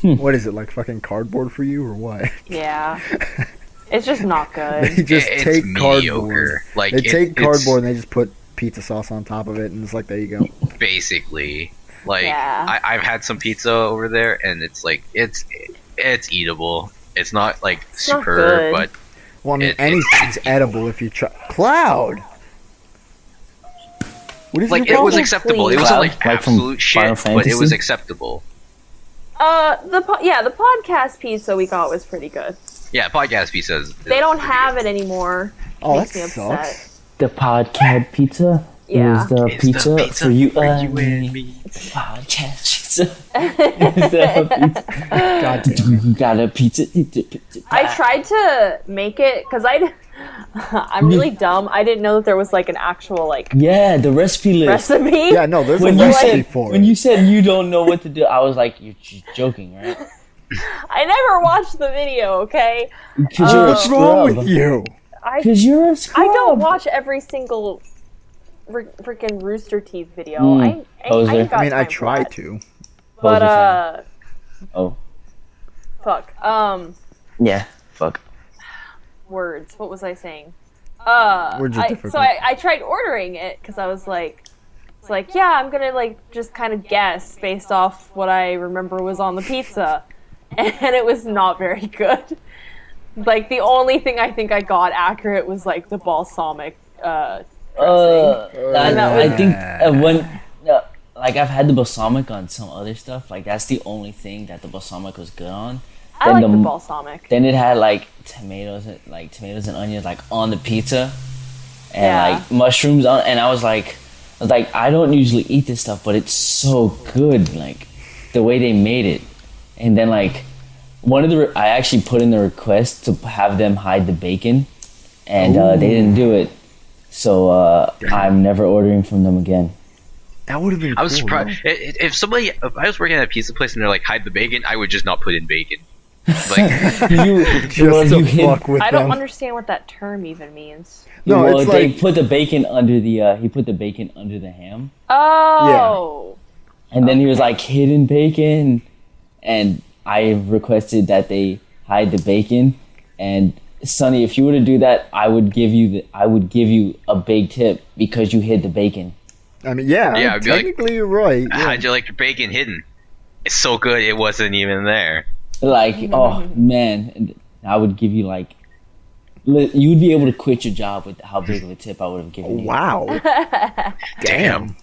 What is it, like fucking cardboard for you or what? Yeah. It's just not good. They just take cardboard. Like, they take cardboard and they just put pizza sauce on top of it, and it's like, there you go. Basically, like, Yeah. I've had some pizza over there, and it's like it's eatable. It's not like It's not superb, good. but Well, I mean, anything's edible if you try. Cloud! What is like your it was problem? acceptable. It Cloud? wasn't like Like from absolute Final shit, but it was Fantasy? acceptable. The podcast pizza we got was pretty good. Yeah, podcast pizzas. They don't have it anymore. Oh, Makes that me upset. sucks. The podcast pizza? Yeah. It was the It's pizza, the pizza for you for and you and me. me. Podcast pizza. It was the pizza. God damn it. You got a pizza. I tried to make it because I'm really dumb. I didn't know that there was like an actual like Yeah, the recipe list. recipe. Yeah, no, there's When a you recipe said for when it. you said you don't know what to do, I was like, you're just joking, right? I never watched the video. Okay, Because you're a What's wrong with scrub. you? Because you're a scrub. I don't watch every single freaking Rooster Teeth video. Mm, I poser. ain't got I mean, I time for try that. to. But Oh, fuck. yeah. Fuck. Words. What was I saying? Words are difficult. So I tried ordering it because I was like, it's like, yeah, I'm gonna like just kind of guess based off what I remember was on the pizza, and it was not very good. Like the only thing I think I got accurate was like the balsamic. I that think when like I've had the balsamic on some other stuff. Like that's the only thing that the balsamic was good on. I like the balsamic. Then it had like tomatoes and onions like on the pizza, and Yeah. like mushrooms on. And I was like, I don't usually eat this stuff, but it's so good. Like the way they made it, and then like I actually put in the request to have them hide the bacon, and they didn't do it. So I'm never ordering from them again. That would have been I was cool, surprised if I was working at a pizza place and they're like hide the bacon, I would just not put in bacon. Like though. Just to hid- fuck with I don't them. understand what that term even means. No, well, it's they like put the bacon under the he put the bacon under the ham, Oh. and then he was like hidden bacon, and I requested that they hide the bacon. And Sonny, if you were to do that, I would give you a big tip because you hid the bacon. I mean, yeah, Yeah, I'd be like, technically you're right. Yeah. how'd you like your bacon hidden? It's so good it wasn't even there. Like, oh man, and I would give you like, you would be able to quit your job with how big of a tip I would have given you. Wow. Damn.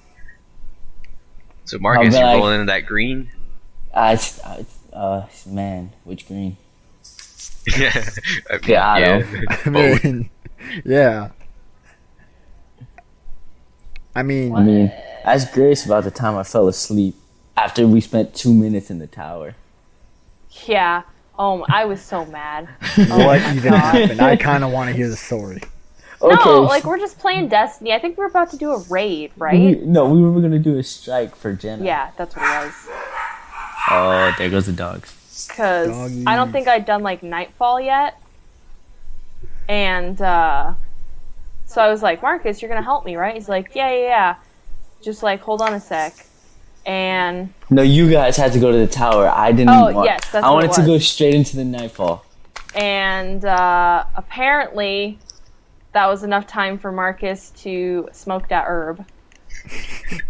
So Marcus, I'll be you're like- rolling into that green? Man, which green? Yeah. I know. I mean, yeah. I mean, I mean, ask Grace about the time I fell asleep after we spent 2 minutes in the tower. Yeah. Oh, I was so mad. what even happened? I kind of want to hear the story. No, like we're just playing Destiny. I think we're about to do a raid, right? we were gonna do a strike for Jenna. Yeah, that's what it was. Oh, there goes the dogs. Because Doggies. I don't think I'd done like Nightfall yet. And so I was like, Marcus, you're gonna help me, right? He's like, yeah. Just like, hold on a sec. And No, you guys had to go to the tower. I didn't. Oh, yes, that's I what it wanted to was. go straight into the Nightfall. apparently that was enough time for Marcus to smoke that herb.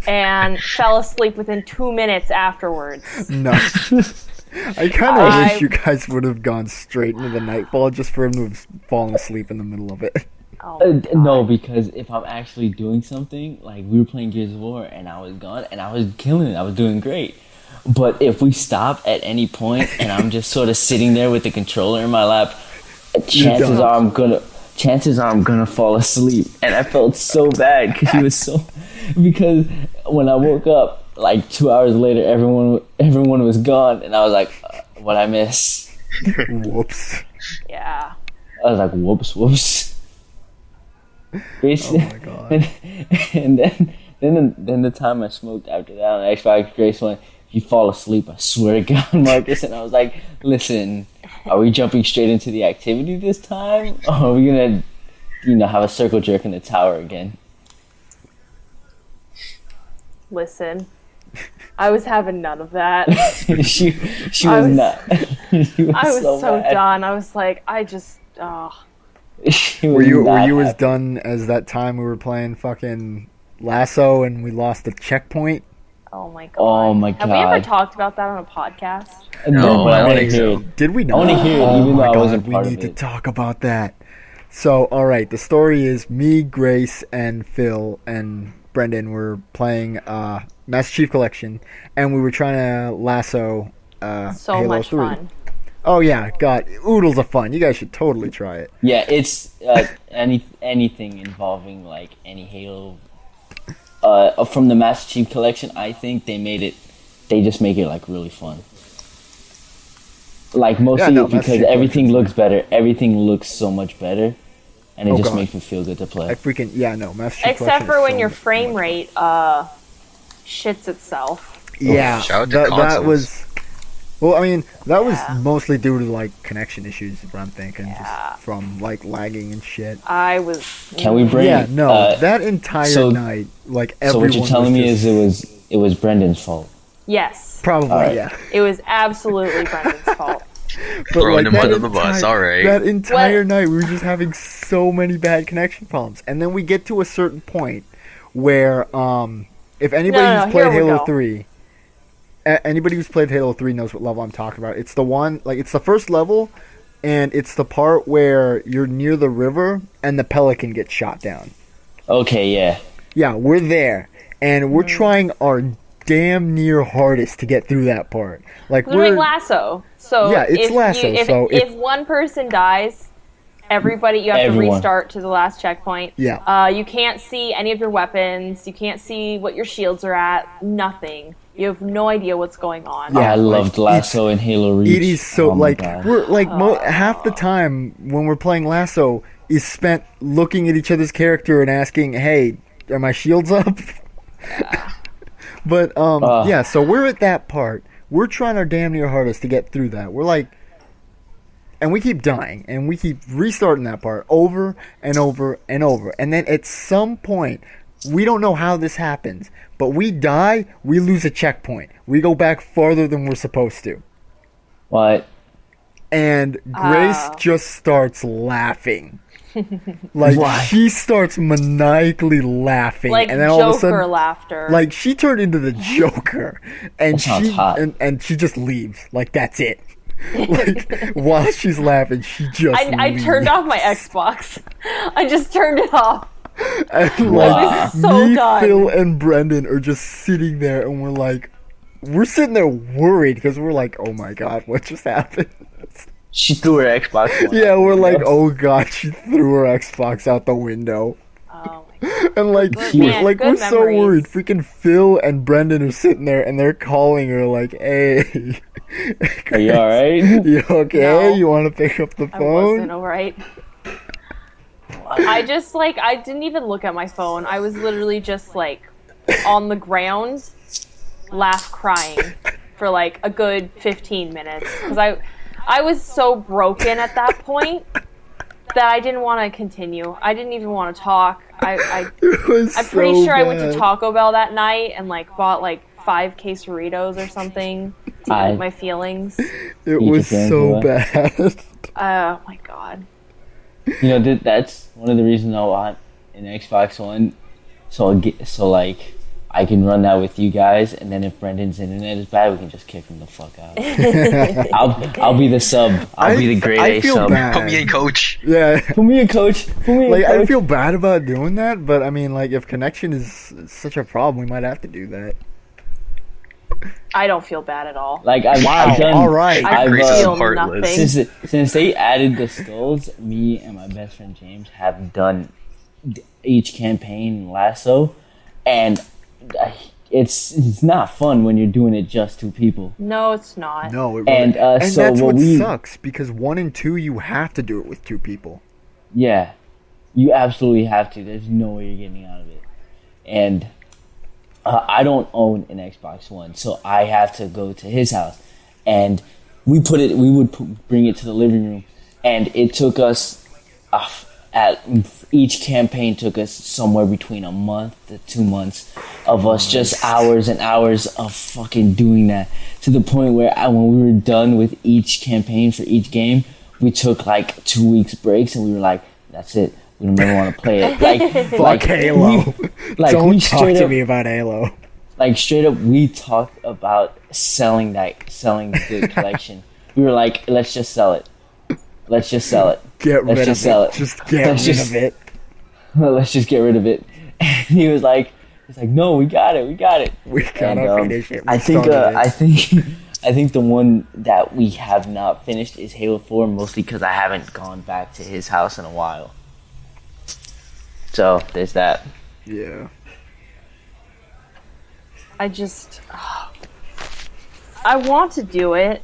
And fell asleep within 2 minutes afterwards. No. I kind of I- wish you guys would have gone straight into the Nightfall just for him to have fallen asleep in the middle of it. Oh, No, because if I'm actually doing something, like we were playing Gears of War and I was gone and I was killing it, I was doing great. But if we stop at any point and I'm just sort of sitting there with the controller in my lap, chances done. are I'm gonna fall asleep. And I felt so bad because when I woke up like 2 hours later, everyone was gone, and I was like, what I miss. Whoops. Yeah. I was like, whoops. Basically, Oh my god. and then the time I smoked after that on Xbox, Grace went, "If you fall asleep, I swear to God, Marcus." And I was like, "Listen, are we jumping straight into the activity this time, or are we gonna, have a circle jerk in the tower again?" Listen, I was having none of that. she I was was- not. She was I was so mad. done. I was like, I just, oh. She Were was you not as happy. done as that time we were playing fucking Lasso and we lost the checkpoint? Oh my god. Oh my Have we ever God. talked about that on a podcast? No, but I want to think hear so. it. Did we not? I wanna hear it, Oh even though my I God, wasn't we part of need to it. talk about that. So, all right, the story is me, Grace, and Phil and Brendan were playing Master Chief Collection, and we were trying to lasso So Halo much 3. fun. Oh yeah, God, oodles of fun. You guys should totally try it. Yeah, it's anything involving like any Halo. From the Master Chief Collection, I think they just make it like really fun. Like mostly no, Master because Chief everything Collection's looks better. Everything looks so much better, and it Oh, just God. makes me feel good to play. I freaking Master Chief Except Collection for is when so your much frame fun. rate shits itself. Yeah, Shout out to that consoles. was. Well, I mean, that was Yeah. mostly due to like connection issues. Is what I'm thinking, Yeah. just from like lagging and shit. I was. Can we bring? Yeah, no, that entire so- night, like So everyone. what you're telling me was is just- it was Brendan's fault. Yes. probably Alright. yeah. It was absolutely Brendan's fault. But Throwing him that under the bus, alright. That entire What? night, we were just having so many bad connection problems, and then we get to a certain point where, if anybody No, who's here played we Halo go. 3, anybody who's played Halo 3 knows what level I'm talking about. It's the one, like it's the first level, and it's the part where you're near the river and the Pelican gets shot down. Okay, yeah. Yeah, we're there, and we're trying our damn near hardest to get through that part. Like We're doing we're lasso. So Yeah, it's if lasso, You, if, so if if- one person dies, everybody you have Everyone. to restart to the last checkpoint. Yeah. You can't see any of your weapons. You can't see what your shields are at. Nothing. You have no idea what's going on. Yeah, I like, loved Lasso and Halo Reach. It is so Oh my like God. we're like half the time when we're playing Lasso is spent looking at each other's character and asking, "Hey, are my shields up?" But yeah, so we're at that part. We're trying our damn near hardest to get through that. We're like, and we keep dying, and we keep restarting that part over and over and over. And then at some point, we don't know how this happens, but we die, we lose a checkpoint. We go back farther than we're supposed to. What? And Grace just starts laughing. Like Why? she starts maniacally laughing, Like and then all of a Joker sudden, laughter. like she turned into the Joker, and That sounds she hot. and she just leaves. Like that's it. Like while she's laughing, she just I leaves. turned off my Xbox. I just turned it off. And Wow. like So me, done. Phil, and Brendan are just sitting there, and we're sitting there worried because we're like, oh my god, what just happened? She threw her Xbox One. Yeah, we're like, oh god, she threw her Xbox out the window. Oh my god. And like, Good we're, man, like good we're so memories. worried. Freaking Phil and Brendan are sitting there and they're calling her like, "Hey, Are you alright? you okay? No. You want to pick up the I wasn't phone?" alright. I just I didn't even look at my phone. I was literally just like on the ground, crying for like a good 15 minutes because I was so broken at that point that I didn't want to continue. I didn't even want to talk. It was I'm pretty so sure I went to bad. Taco Bell that night and like bought like 5 quesadillas or something to I- eat my feelings. It You was just so ran bad. Oh my god. You know, that's one of the reasons I want an Xbox One. So like, I can run that with you guys, and then if Brendan's internet is bad, we can just kick him the fuck out. I'll be the sub. I'll be the grade I A feel sub. bad. Put me in, coach. Yeah. Put me a coach. Put me a Like I coach. feel bad about doing that, but I mean, like if connection is such a problem, we might have to do that. I don't feel bad at all. Like I've done. All right. I I've, Grace is feel heartless. nothing. Since they added the skulls, me and my best friend James have done each campaign in Lasso, and it's not fun when you're doing it just 2 people. No, it's not. No, it really, And so that's what we sucks because 1 and 2 you have to do it with 2 people. Yeah, you absolutely have to. There's no way you're getting out of it. And I don't own an Xbox One, so I have to go to his house, and we would bring it to the living room, and it took us each campaign took us somewhere between a month to 2 months of us just hours and hours of fucking doing that, to the point where when we were done with each campaign for each game, we took like 2 weeks breaks, and we were like, that's it. We don't ever want to play it. Fuck Halo. Don't talk to me about Halo. Like, straight up, we talked about selling the collection. We were like, let's just sell it. Let's just sell it. Get rid of it. Just get rid of it. Let's just get rid of it. And he was like, no, we got it. We gotta finish it. I think the one that we have not finished is Halo 4, mostly because I haven't gone back to his house in a while. So there's that. Yeah. I want to do it.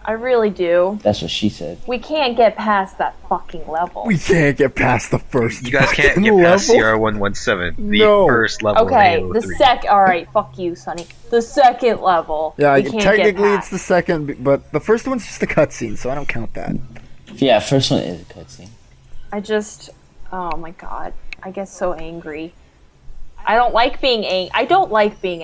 I really do. That's what she said. We can't get past that fucking level. We can't get past the first. You guys can't get past CR117, the first level. Okay, of Halo 3. Alright, fuck you, Sonny. The second level. Yeah, we can't technically get it's the second, but the first one's just a cutscene, so I don't count that. Yeah, first one is a cutscene. Oh my god, I get so angry. I don't like being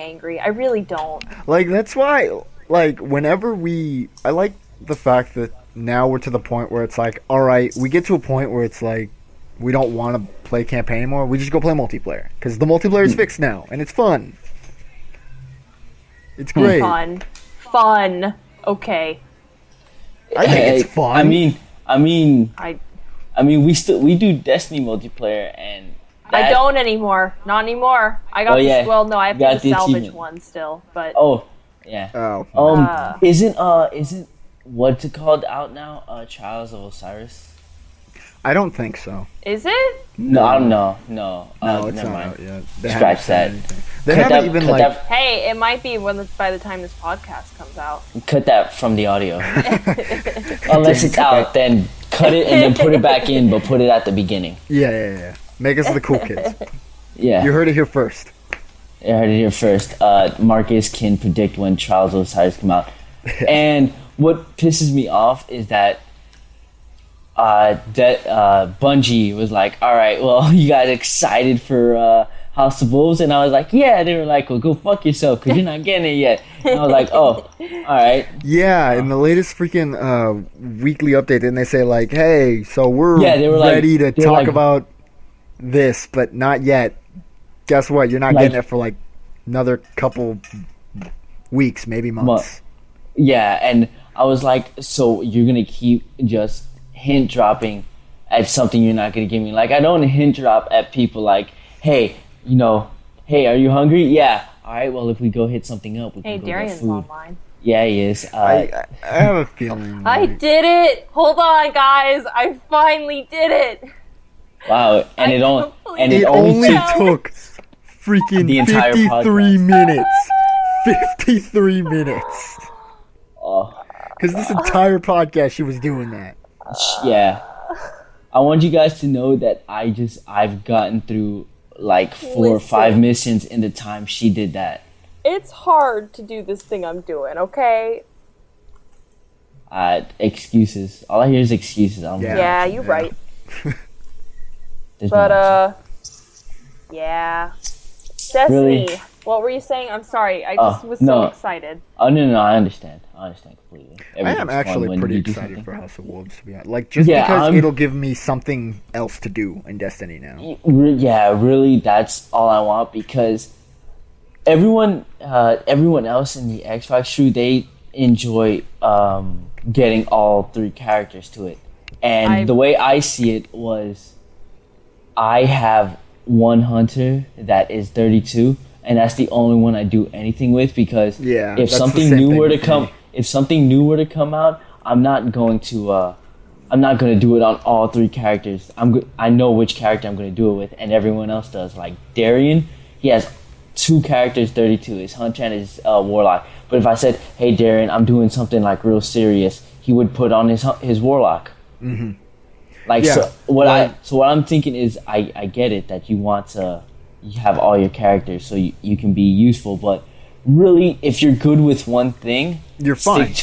angry. I really don't. Like, that's why, like, I like the fact that now we're to the point where it's like, alright, we get to a point where it's like, we don't want to play campaign anymore, we just go play multiplayer. Because the multiplayer is fixed now, and it's fun. It's great. Fun. Okay. I think it's fun. I mean, we do Destiny multiplayer, and I don't anymore. Not anymore. I got I have to salvage one still, but yeah. Oh. Isn't what's it called out now? Trials of Osiris. I don't think so. Is it? No. No, it's never not mind. out yet. Scratch that. They haven't even like. Hey, it might be by the time this podcast comes out. Cut that from the audio. Unless it's out, then cut it and then put it back in, but put it at the beginning. Yeah. Make us the cool kids. Yeah. You heard it here first. You heard it here first. Marcus can predict when Trials of Osiris come out. And what pisses me off is that Bungie was like, all right, well, you guys excited for House of Wolves? And I was like, yeah. They were like, well, go fuck yourself because you're not getting it yet. And I was like, oh, all right. Yeah, in the latest freaking weekly update, didn't they say like, hey, so we're ready to talk about this, but not yet. Guess what? You're not getting it for like another couple weeks, maybe months. Yeah, and I was like, so you're going to keep just hint dropping at something you're not going to give me? Like, I don't hint drop at people like, hey, hey, are you hungry? Yeah. All right, well, if we go hit something up, we can go get Darian's food. online. Yeah, he is. I have a feeling. I did it! Hold on, guys. I finally did it! Wow, and it only took freaking the entire 53 minutes. 53 minutes. Oh. Because this entire podcast, she was doing that. Yeah. I want you guys to know that I've gotten through like 4 or 5 missions in the time she did that. It's hard to do this thing I'm doing, okay? Excuses. All I hear is excuses. Yeah, you're right. Yeah. Destiny. Really? What were you saying? I'm sorry. I just was so excited. Oh, no, I understand. completely. I am actually pretty excited for House of Wolves, to be honest. Like, just because it'll give me something else to do in Destiny now. Yeah, really, that's all I want, because everyone else in the Xbox crew, they enjoy getting all 3 characters to it. And the way I see it was, I have one hunter that is 32, and that's the only one I do anything with, because if something new were to come out, I'm not going to do it on all 3 characters. I know which character I'm going to do it with, and everyone else does. Like Darian, he has two characters 32, his hunter and his warlock. But if I said, hey Darren, I'm doing something like real serious, he would put on his warlock. Mm-hmm. Like Yeah. so what I'm thinking is I get it that you have all your characters so you can be useful, but really if you're good with one thing, You're fine.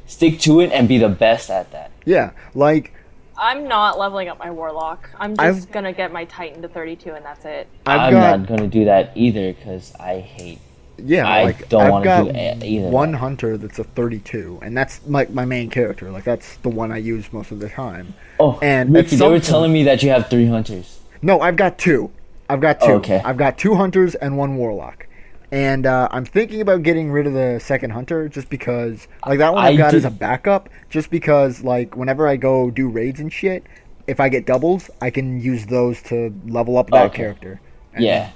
Stick to it and be the best at that. Yeah, like I'm not leveling up my warlock. I'm just gonna get my Titan to 32 and that's it. I'm not gonna do that either because I hate. Yeah, I like don't I've want got to do either. one hunter that's a 32, and that's like my main character. Like that's the one I use most of the time. Oh, and Ricky, they were telling me that you have 3 hunters. No, I've got 2. I've got 2. Okay. I've got 2 hunters and 1 warlock. And I'm thinking about getting rid of the second hunter just because, like, that one I've got as a backup. Just because, like, whenever I go do raids and shit, if I get doubles, I can use those to level up that character. And yeah.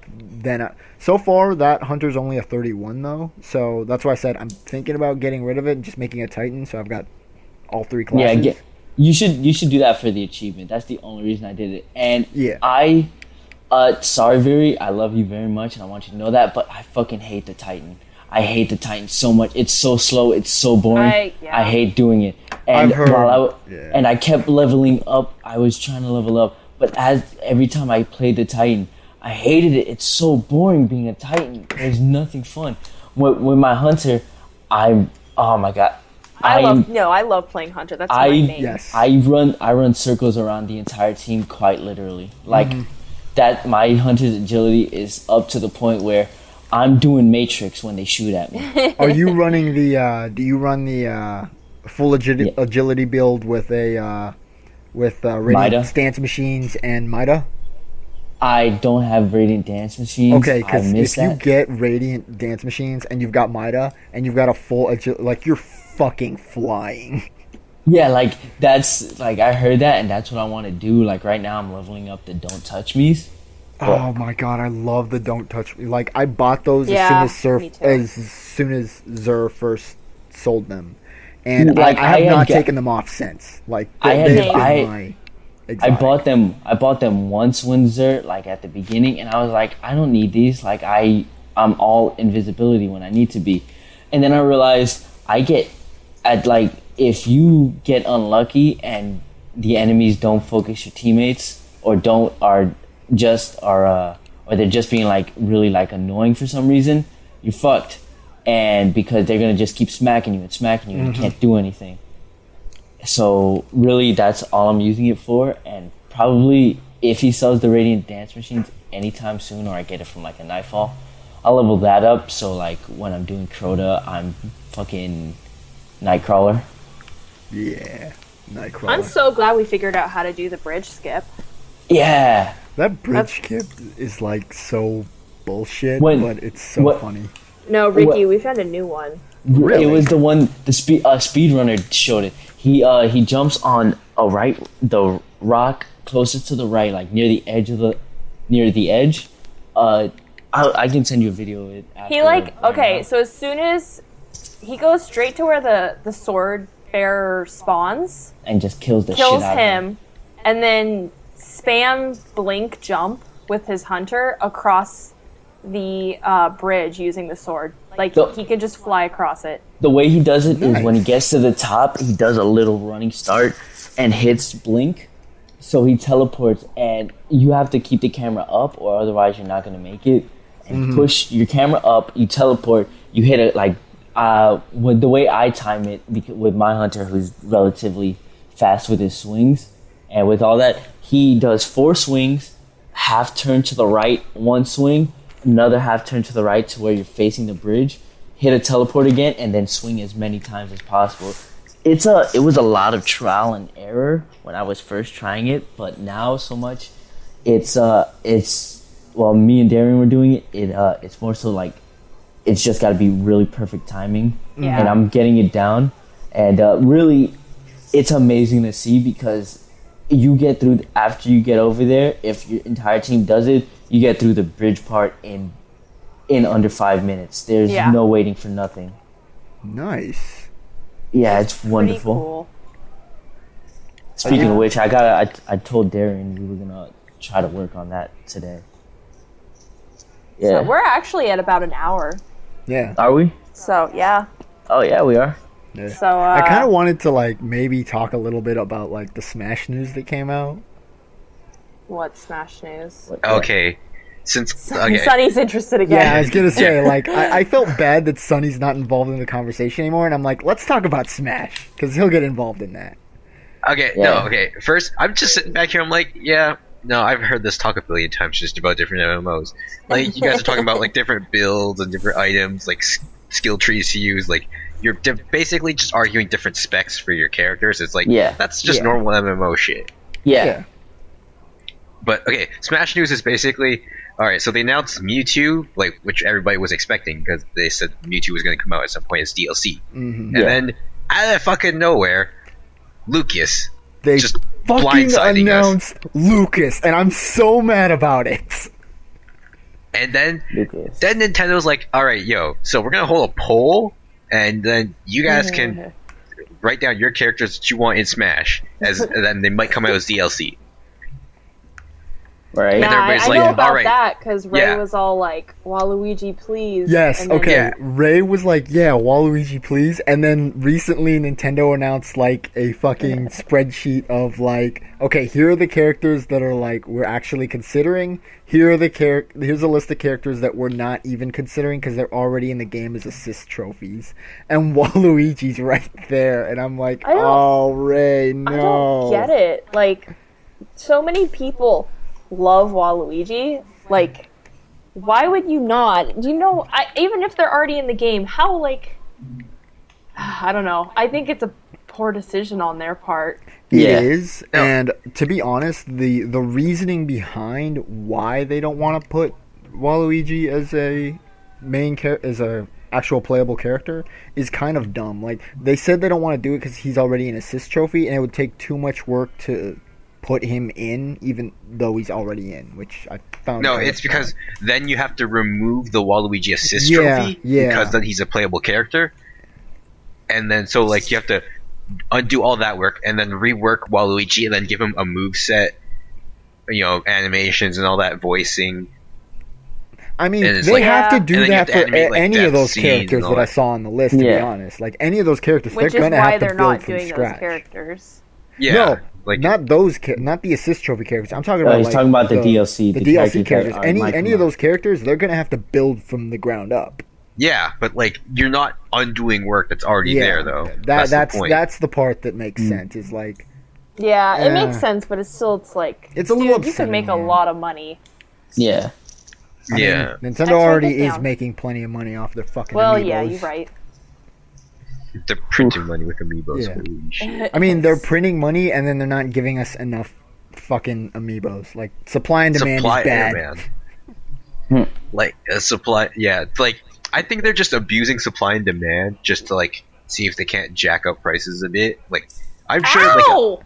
Then, so far, that hunter's only a 31, though. So that's why I said I'm thinking about getting rid of it and just making a Titan. So I've got all 3 classes. Yeah, you should do that for the achievement. That's the only reason I did it. And yeah. Sorry, Viri, I love you very much, and I want you to know that, but I fucking hate the Titan. I hate the Titan so much. It's so slow. It's so boring. I hate doing it. And I've heard, and I kept leveling up. I was trying to level up, but every time I played the Titan, I hated it. It's so boring being a Titan. There's nothing fun. With my hunter, oh my god. I love playing hunter. That's my main. Yes. I run circles around the entire team quite literally. Like that my hunter's agility is up to the point where I'm doing matrix when they shoot at me. Are you running do you run the full agility build with Radiant Stance Machines and Mida? I don't have Radiant Dance Machines. Okay, because if you get Radiant Dance Machines and you've got Mida and you've got a full agility, like you're fucking flying. Yeah, like that's like I heard that and that's what I want to do. Like right now I'm leveling up the Don't Touch Me's. Oh my god, I love the Don't Touch Me. Like I bought those as soon as Zur first sold them. And like, I have not taken them off since. Like I bought them once when Zur, like at the beginning, and I was like, I don't need these. Like I'm all invisibility when I need to be. And then I realized if you get unlucky and the enemies don't focus your teammates or they're just being like really like annoying for some reason, you're fucked. And because they're gonna just keep smacking you and you can't do anything. So really that's all I'm using it for, and probably if he sells the Radiant Dance Machines anytime soon or I get it from like a Nightfall, I'll level that up so like when I'm doing Crota I'm fucking Nightcrawler. Yeah, Nightcrawler. I'm so glad we figured out how to do the bridge skip. Yeah. That bridge skip is like so bullshit, but it's so funny. No, Ricky, we found a new one. Really? It was the one the speedrunner showed it. He jumps on the rock closest to the right, like near the edge. I can send you a video of it. After so as soon as he goes straight to where the sword bearer spawns and just kills shit out of him, and then spam blink jump with his hunter across the bridge using the sword. Like he can just fly across it. The way he does it is when he gets to the top, he does a little running start and hits blink. So he teleports, and you have to keep the camera up, or otherwise you're not gonna make it. And push your camera up, you teleport, you hit it like with the way I time it with my hunter, who's relatively fast with his swings, and with all that, he does 4 swings, half turn to the right, 1 swing, another half turn to the right to where you're facing the bridge, hit a teleport again, and then swing as many times as possible. It was a lot of trial and error when I was first trying it, but now so much me and Darian were doing it. It's more so like it's just got to be really perfect timing, and I'm getting it down, and really, it's amazing to see because you get through after you get over there. If your entire team does it, you get through the bridge part in under 5 minutes. There's no waiting for nothing. Nice. Yeah, it's wonderful. Cool. Speaking of which, I told Darian we were gonna try to work on that today. Yeah. So we're actually at about an hour. Yeah. Are we? So yeah. Oh yeah, we are. Yeah. So I kind of wanted to like maybe talk a little bit about like the Smash news that came out. what Smash news? Okay, since okay, Sunny's interested again. Yeah, I was gonna say like I felt bad that Sonny's not involved in the conversation anymore, and I'm like, let's talk about Smash because he'll get involved in that. okay, Yeah. no, okay. First, I'm just sitting back here. I'm like, yeah, no, I've heard this talk a billion times just about different MMOs. Like, you guys are talking about like different builds and different items, like skill trees to use. Like, you're basically just arguing different specs for your characters. It's like, Yeah. that's just Yeah. normal MMO shit. Yeah. But okay, Smash News is basically alright. So they announced Mewtwo, like which everybody was expecting because they said Mewtwo was going to come out at some point as DLC, Mm-hmm. and then out of fucking nowhere, Lucas They just fucking blindsiding us. announced Lucas, and I'm so mad about it. And then Lucas. Nintendo's like, alright, yo, so we're gonna hold a poll, and then you guys can write down your characters that you want in Smash, and then they might come out as DLC. Right. Yeah, everybody's I like, know about alright. that because Ray Yeah. was all like, "Waluigi, please." Yes, and then- okay. Yeah. Ray was like, yeah, Waluigi, please. And then recently Nintendo announced like a fucking spreadsheet of like, okay, here are the characters that are like we're actually considering. Here are the here's a list of characters that we're not even considering because they're already in the game as assist trophies. And Waluigi's right there, and I'm like, I don't- oh, Ray, I no. don't get it. Like, so many people love Waluigi. Like, why would you not? You know, even if they're already in the game, how, like, I don't know. I think it's a poor decision on their part. It Yeah. is, No. and to be honest, the reasoning behind why they don't want to put Waluigi as a as a actual playable character is kind of dumb. Like, they said they don't want to do it because he's already an assist trophy, and it would take too much work to put him in, even though he's already in, which I found. No, kind of it's because then you have to remove the Waluigi assist Yeah, trophy yeah. because then he's a playable character, and then so like you have to undo all that work and then rework Waluigi and then give him a move set, you know, animations and all that voicing. I mean, and it's they like- have to Yeah. do And then you have that to for animate, like, any death of those scenes and characters all that I that. saw on the list. To be Yeah. honest, like any of those characters, Which they're is gonna why have to they're build not from doing scratch. those characters. Yeah, No, like not those, not the assist trophy characters. I'm talking Oh, about. he's like, talking about the DLC, the the DLC characters characters. that might Any come of out. those characters, they're gonna have to build from the ground up. yeah, but like you're not undoing work that's already Yeah, there though. that's the point. that's the part that makes sense. Is like Yeah, it Yeah. makes sense, but it's still, it's like, It's a little dude, you could make a upsetting, yeah. lot of money. Yeah. I mean, yeah. Nintendo Actually, already get is down. making plenty of money off their fucking. Well, amiibos. yeah, you're right. They're printing money with amiibos. Yeah. Holy shit. I mean, they're printing money and then they're not giving us enough fucking amiibos. Like supply and demand Supply is bad. man. Like a supply, yeah. It's like I think they're just abusing supply and demand just to like see if they can't jack up prices a bit. Like I'm sure, like Ow!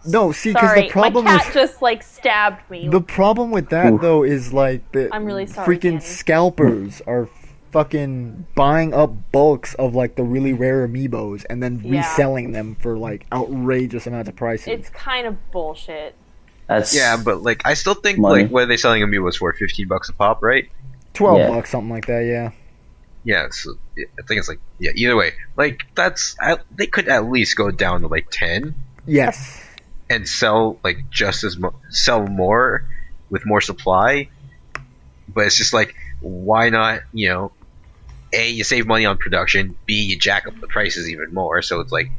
No, see, because Sorry, the problem my cat with just, like, stabbed me. the problem with that though is like the I'm really sorry, freaking Danny. scalpers are fucking buying up bulks of like the really rare amiibos and then Yeah. reselling them for like outrageous amounts of prices. It's kind of bullshit. That's yeah, but like I still think Money. like what are they selling amiibos for? $15 a pop, right? $12 Yeah. bucks, something like that. Yeah. Yeah, so yeah, I think it's like yeah. Either way, like they could at least go down to like 10 Yes. and sell like sell more with more supply. But it's just like why not? You know, A, you save money on production. B, you jack up the prices even more. So it's like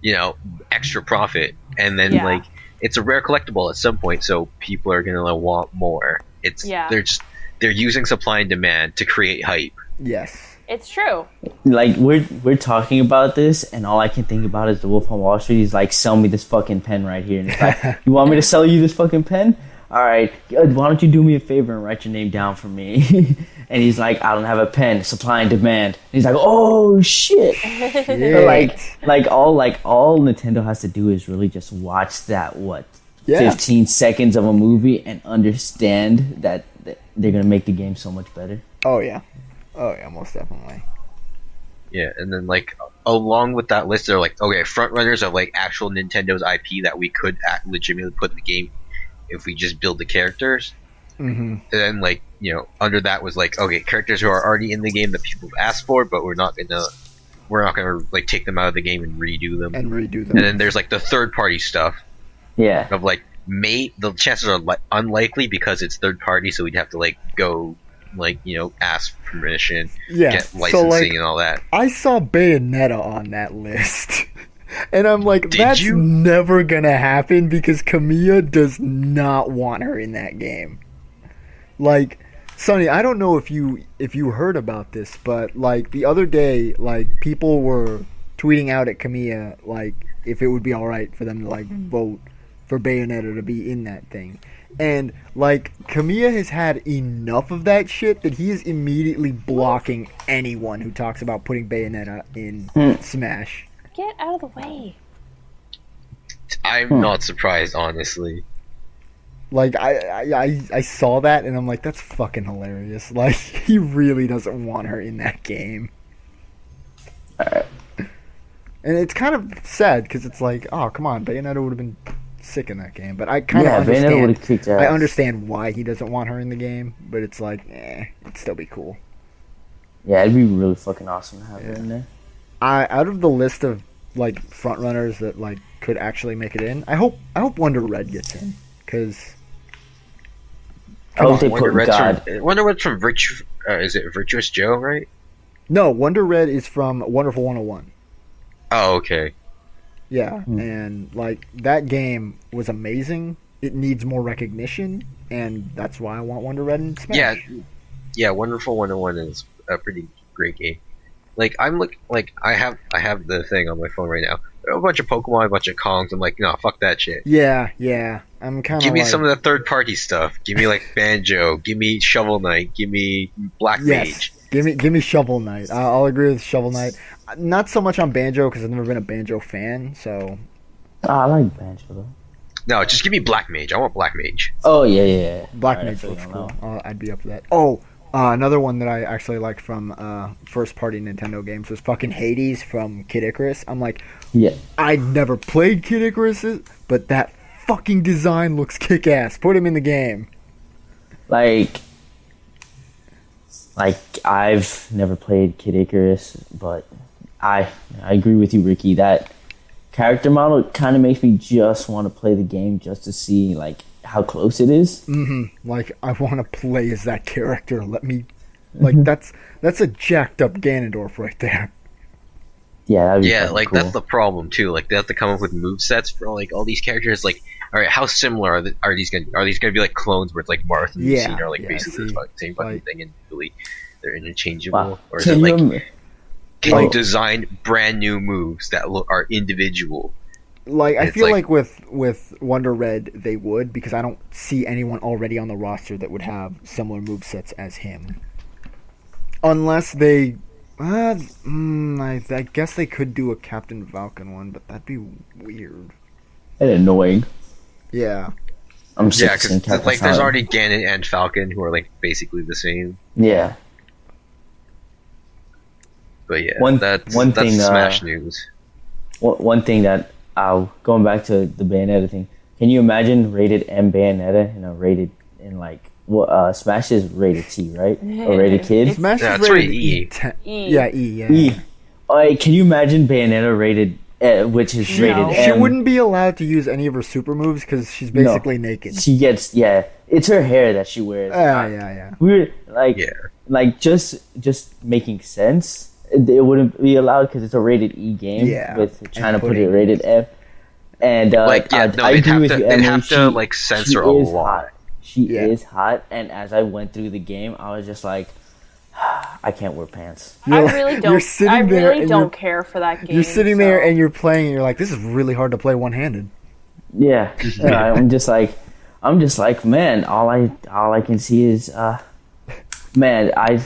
you know extra profit, and then Yeah. like it's a rare collectible at some point, so people are gonna want more. It's Yeah. they're using supply and demand to create hype. Yes. It's true. like we're talking about this, and all I can think about is the Wolf on Wall Street. He's like, sell me this fucking pen right here. And it's like, you want me to sell you this fucking pen? All right, good. Why don't you do me a favor and write your name down for me? And he's like, I don't have a pen. Supply and demand. And he's like, oh shit. Yeah. Like all Nintendo has to do is really just watch that 15 seconds of a movie and understand that they're gonna make the game so much better. Oh yeah. Oh yeah, most definitely. Yeah, and then like along with that list, they're like, okay, front runners of like actual Nintendo's IP that we could legitimately put in the game if we just build the characters. And then like under that was like, okay, characters who are already in the game that people have asked for, but we're not gonna like take them out of the game and redo them. And then there's like the third party stuff. Yeah. Of like the chances are unlikely because it's third party, so we'd have to like go like ask permission, get licensing and all that. I saw Bayonetta on that list. And I'm like, Did that's you? never gonna happen because Kamiya does not want her in that game. Like, Sonny, I don't know if you heard about this, but like the other day, like people were tweeting out at Kamiya like if it would be all right for them to like vote for Bayonetta to be in that thing. And like Kamiya has had enough of that shit that he is immediately blocking anyone who talks about putting Bayonetta in Smash. Get out of the way. I'm not surprised, honestly. Like I saw that and I'm like, that's fucking hilarious. Like he really doesn't want her in that game. And it's kind of sad because it's like, oh come on, Bayonetta would have been sick in that game. But I kind of understand. I understand why he doesn't want her in the game, but it's like, it'd still be cool. Yeah, it'd be really fucking awesome to have her in there. Out of the list of like front runners that like could actually make it in, I hope Wonder Red gets in because. Wonder Red's from is it Virtuous Joe, right? No, Wonder Red is from Wonderful 101. Oh, okay. Yeah, and like that game was amazing. It needs more recognition, and that's why I want Wonder Red in Smash. Yeah, Wonderful 101 is a pretty great game. Like I have the thing on my phone right now. There are a bunch of Pokemon, a bunch of Kongs. I'm like, no, fuck that shit. Yeah. I'm kind of. Give me some of the third party stuff. Give me like Banjo. Give me Shovel Knight. Give me Black Mage. Give me Shovel Knight. I'll agree with Shovel Knight. Not so much on Banjo because I've never been a Banjo fan. So. I like Banjo though. No, just give me Black Mage. I want Black Mage. Oh yeah. Black Mage looks cool. I'd be up for that. Oh. Another one that I actually liked from first-party Nintendo games was fucking Hades from Kid Icarus. I'm like, I never played Kid Icarus, but that fucking design looks kick-ass. Put him in the game. Like I've never played Kid Icarus, but I agree with you, Ricky. That character model kind of makes me just want to play the game just to see like how close it is. Like I want to play as that character. Let me, like that's a jacked up Ganondorf right there. Yeah, that'd be like cool. that's the problem too. Like they have to come up with movesets for like all these characters. Like, all right, how similar are these going? Are these going to be like clones where it's like Marth and Lucine are like basically the same fucking thing and really they're interchangeable? Wow. Or is it like can you design brand new moves that are individual? Like I feel like with Wonder Red they would, because I don't see anyone already on the roster that would have similar movesets as him. Unless they I guess they could do a Captain Falcon one, but that'd be weird. And annoying. Yeah. I'm sick of seeing because like there's already Ganon and Falcon who are like basically the same. Yeah. But yeah, one that's thing, Smash news. One thing that going back to the Bayonetta thing, can you imagine rated M Bayonetta and rated in like Smash is rated T, right? Or rated Kids? Smash is rated E. Yeah, E. Yeah. E. Alright, can you imagine Bayonetta rated, which is rated M? She wouldn't be allowed to use any of her super moves because she's basically naked. She gets it's her hair that she wears. Yeah. We're like just making sense. It wouldn't be allowed because it's a rated E game. Yeah, with trying to put it rated F. And I agree with you, Emily. They'd have to like censor a lot. She is hot, and as I went through the game, I was just like, I can't wear pants. I really don't care for that game. You're sitting there and you're playing, and you're like, this is really hard to play one-handed. Yeah, I'm just like, man, all I can see is, man, I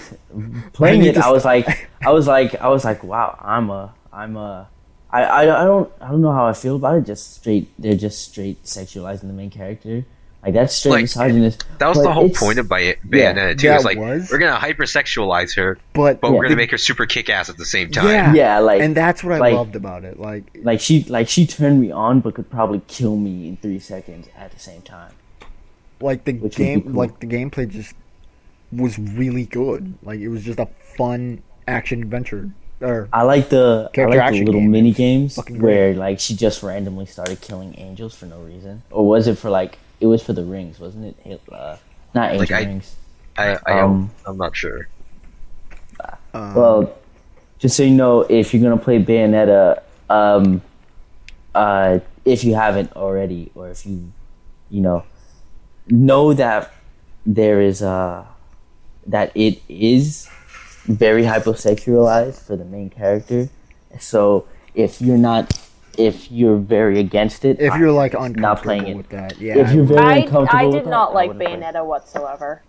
was like, wow, I don't know how I feel about it. They're just straight sexualizing the main character. Like that's straight misogynist. That was the whole point of Bayonetta too. It's like we're gonna hypersexualize her, but we're gonna make her super kick-ass at the same time. And that's what I loved about it. Like she turned me on, but could probably kill me in 3 seconds at the same time. like the Which would be game, cool. like the gameplay just was really good. Like it was just a fun action adventure. Or I like the Character action little game. mini games Fucking great. where like she just randomly started killing angels for no reason, or was it for like it was for the rings, wasn't it? Not angel rings. I'm not sure. Well, just so you know, if you're gonna play Bayonetta, if you haven't already, or if you know that there is that it is very hypersexualized for the main character. So if you're very against it, if you're like not uncomfortable playing it. with that, yeah. If you're very uncomfortable I with did that, not I like wouldn't play it. Bayonetta whatsoever.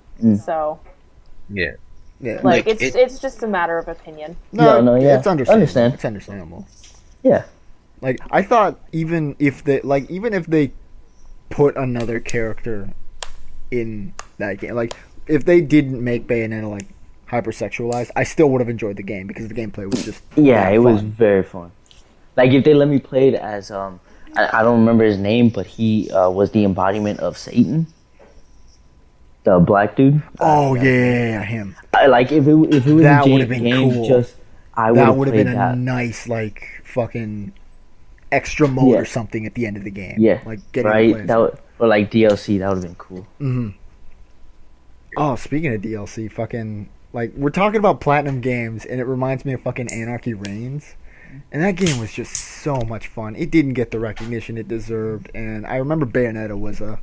So Yeah. yeah. like Like, it's just a matter of opinion. No, yeah. It's understandable. Understand. It's understandable. Yeah. Like I thought, even if they put another character in that game, like if they didn't make Bayonetta like hypersexualized, I still would have enjoyed the game because the gameplay was just Yeah, it was fun. very fun. Like if they let me play it as I don't remember his name, but he was the embodiment of Satan, the black dude. Oh yeah, him. Like if it was That a would've been game, cool. just I would That have would have played been a that. nice like fucking extra mode Yeah. or something at the end of the game. Yeah, like getting to right. play as That would, or like DLC. That would have been cool. Oh, speaking of DLC, fucking like we're talking about platinum games, and it reminds me of fucking Anarchy Reigns, and that game was just so much fun. It didn't get the recognition it deserved, and I remember Bayonetta was a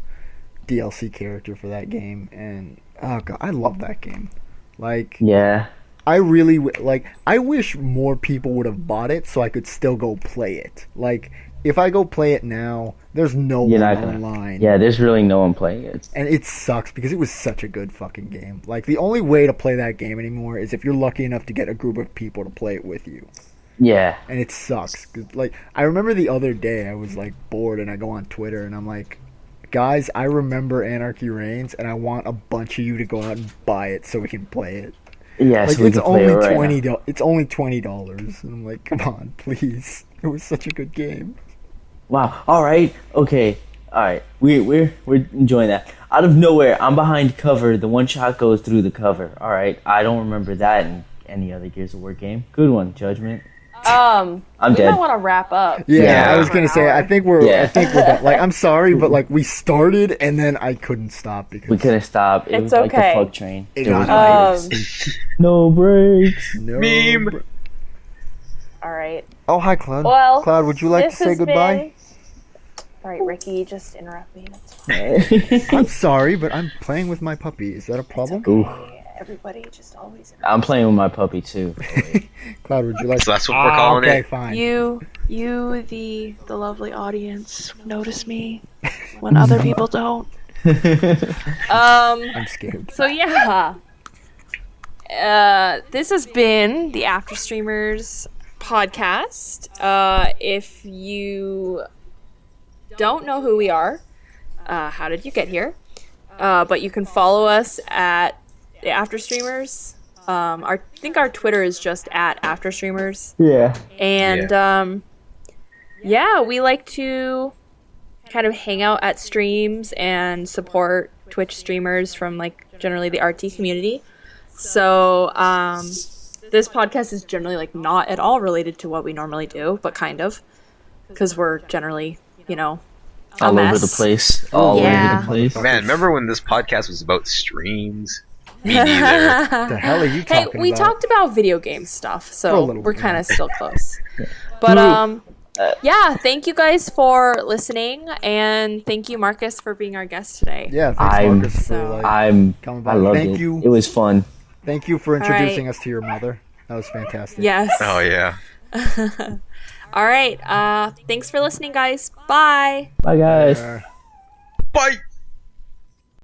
DLC character for that game, and oh god, I love that game. Like, Yeah. I really like. I wish more people would have bought it so I could still go play it. Like, if I go play it now, there's no You're one not gonna. online. Yeah, there's really no one playing it. And it sucks because it was such a good fucking game. Like, the only way to play that game anymore is if you're lucky enough to get a group of people to play it with you. Yeah. And it sucks. 'Cause, like, I remember the other day I was, like, bored and I go on Twitter and I'm like, guys, I remember Anarchy Reigns and I want a bunch of you to go out and buy it so we can play it. Yeah. Like, so we it's can play only it right now. It's only $20. And I'm like, come on, please. It was such a good game. Wow. All right. Okay. All right. We're enjoying that. Out of nowhere, I'm behind cover. The one shot goes through the cover. All right. I don't remember that in any other Gears of War game. Good one, Judgment. I'm I'm we dead. might want to wrap up. Yeah, Yeah. I was gonna say. I think we're Yeah. done. Like, I'm sorry, but like we started and then I couldn't stop because We couldn't stop. It It's was like the okay. fuck train. It There was got no brakes. No brakes. no. Meme. All right. Oh, hi, Cloud. Well, Cloud, would you like to this say has goodbye? been- All right, Ricky, just interrupt me. That's fine. I'm sorry, but I'm playing with my puppy. Is that a problem? Ooh. Everybody just always interrupt. I'm playing with my puppy too. Cloud, would you like? So that's what we're calling okay, it? fine. You, the lovely audience, notice me when other people don't. I'm scared. So yeah, this has been the Afterstreamers podcast. If you don't know who we are, how did you get here? But you can follow us at the Afterstreamers. I think our Twitter is just at Afterstreamers. Yeah. And yeah, we like to kind of hang out at streams and support Twitch streamers from like generally the RT community. So this podcast is generally like not at all related to what we normally do, but kind of, because we're generally, you know, a All mess. over the place. All Yeah. over the place. Man, remember when this podcast was about streams? Me neither. The hell are you Hey, talking we about? talked about video game stuff, For a so little we're bit, kind yeah. of still close. But yeah, thank you guys for listening, and thank you, Marcus, for being our guest today. Yeah, thanks, I'm- Marcus, for So- like, I coming by. loved Thank it. you. It was fun. Thank you for right. introducing us to your mother. That was fantastic. Yes. Oh yeah. All right. Thanks for listening, guys. Bye. Bye guys. Uh, Bye.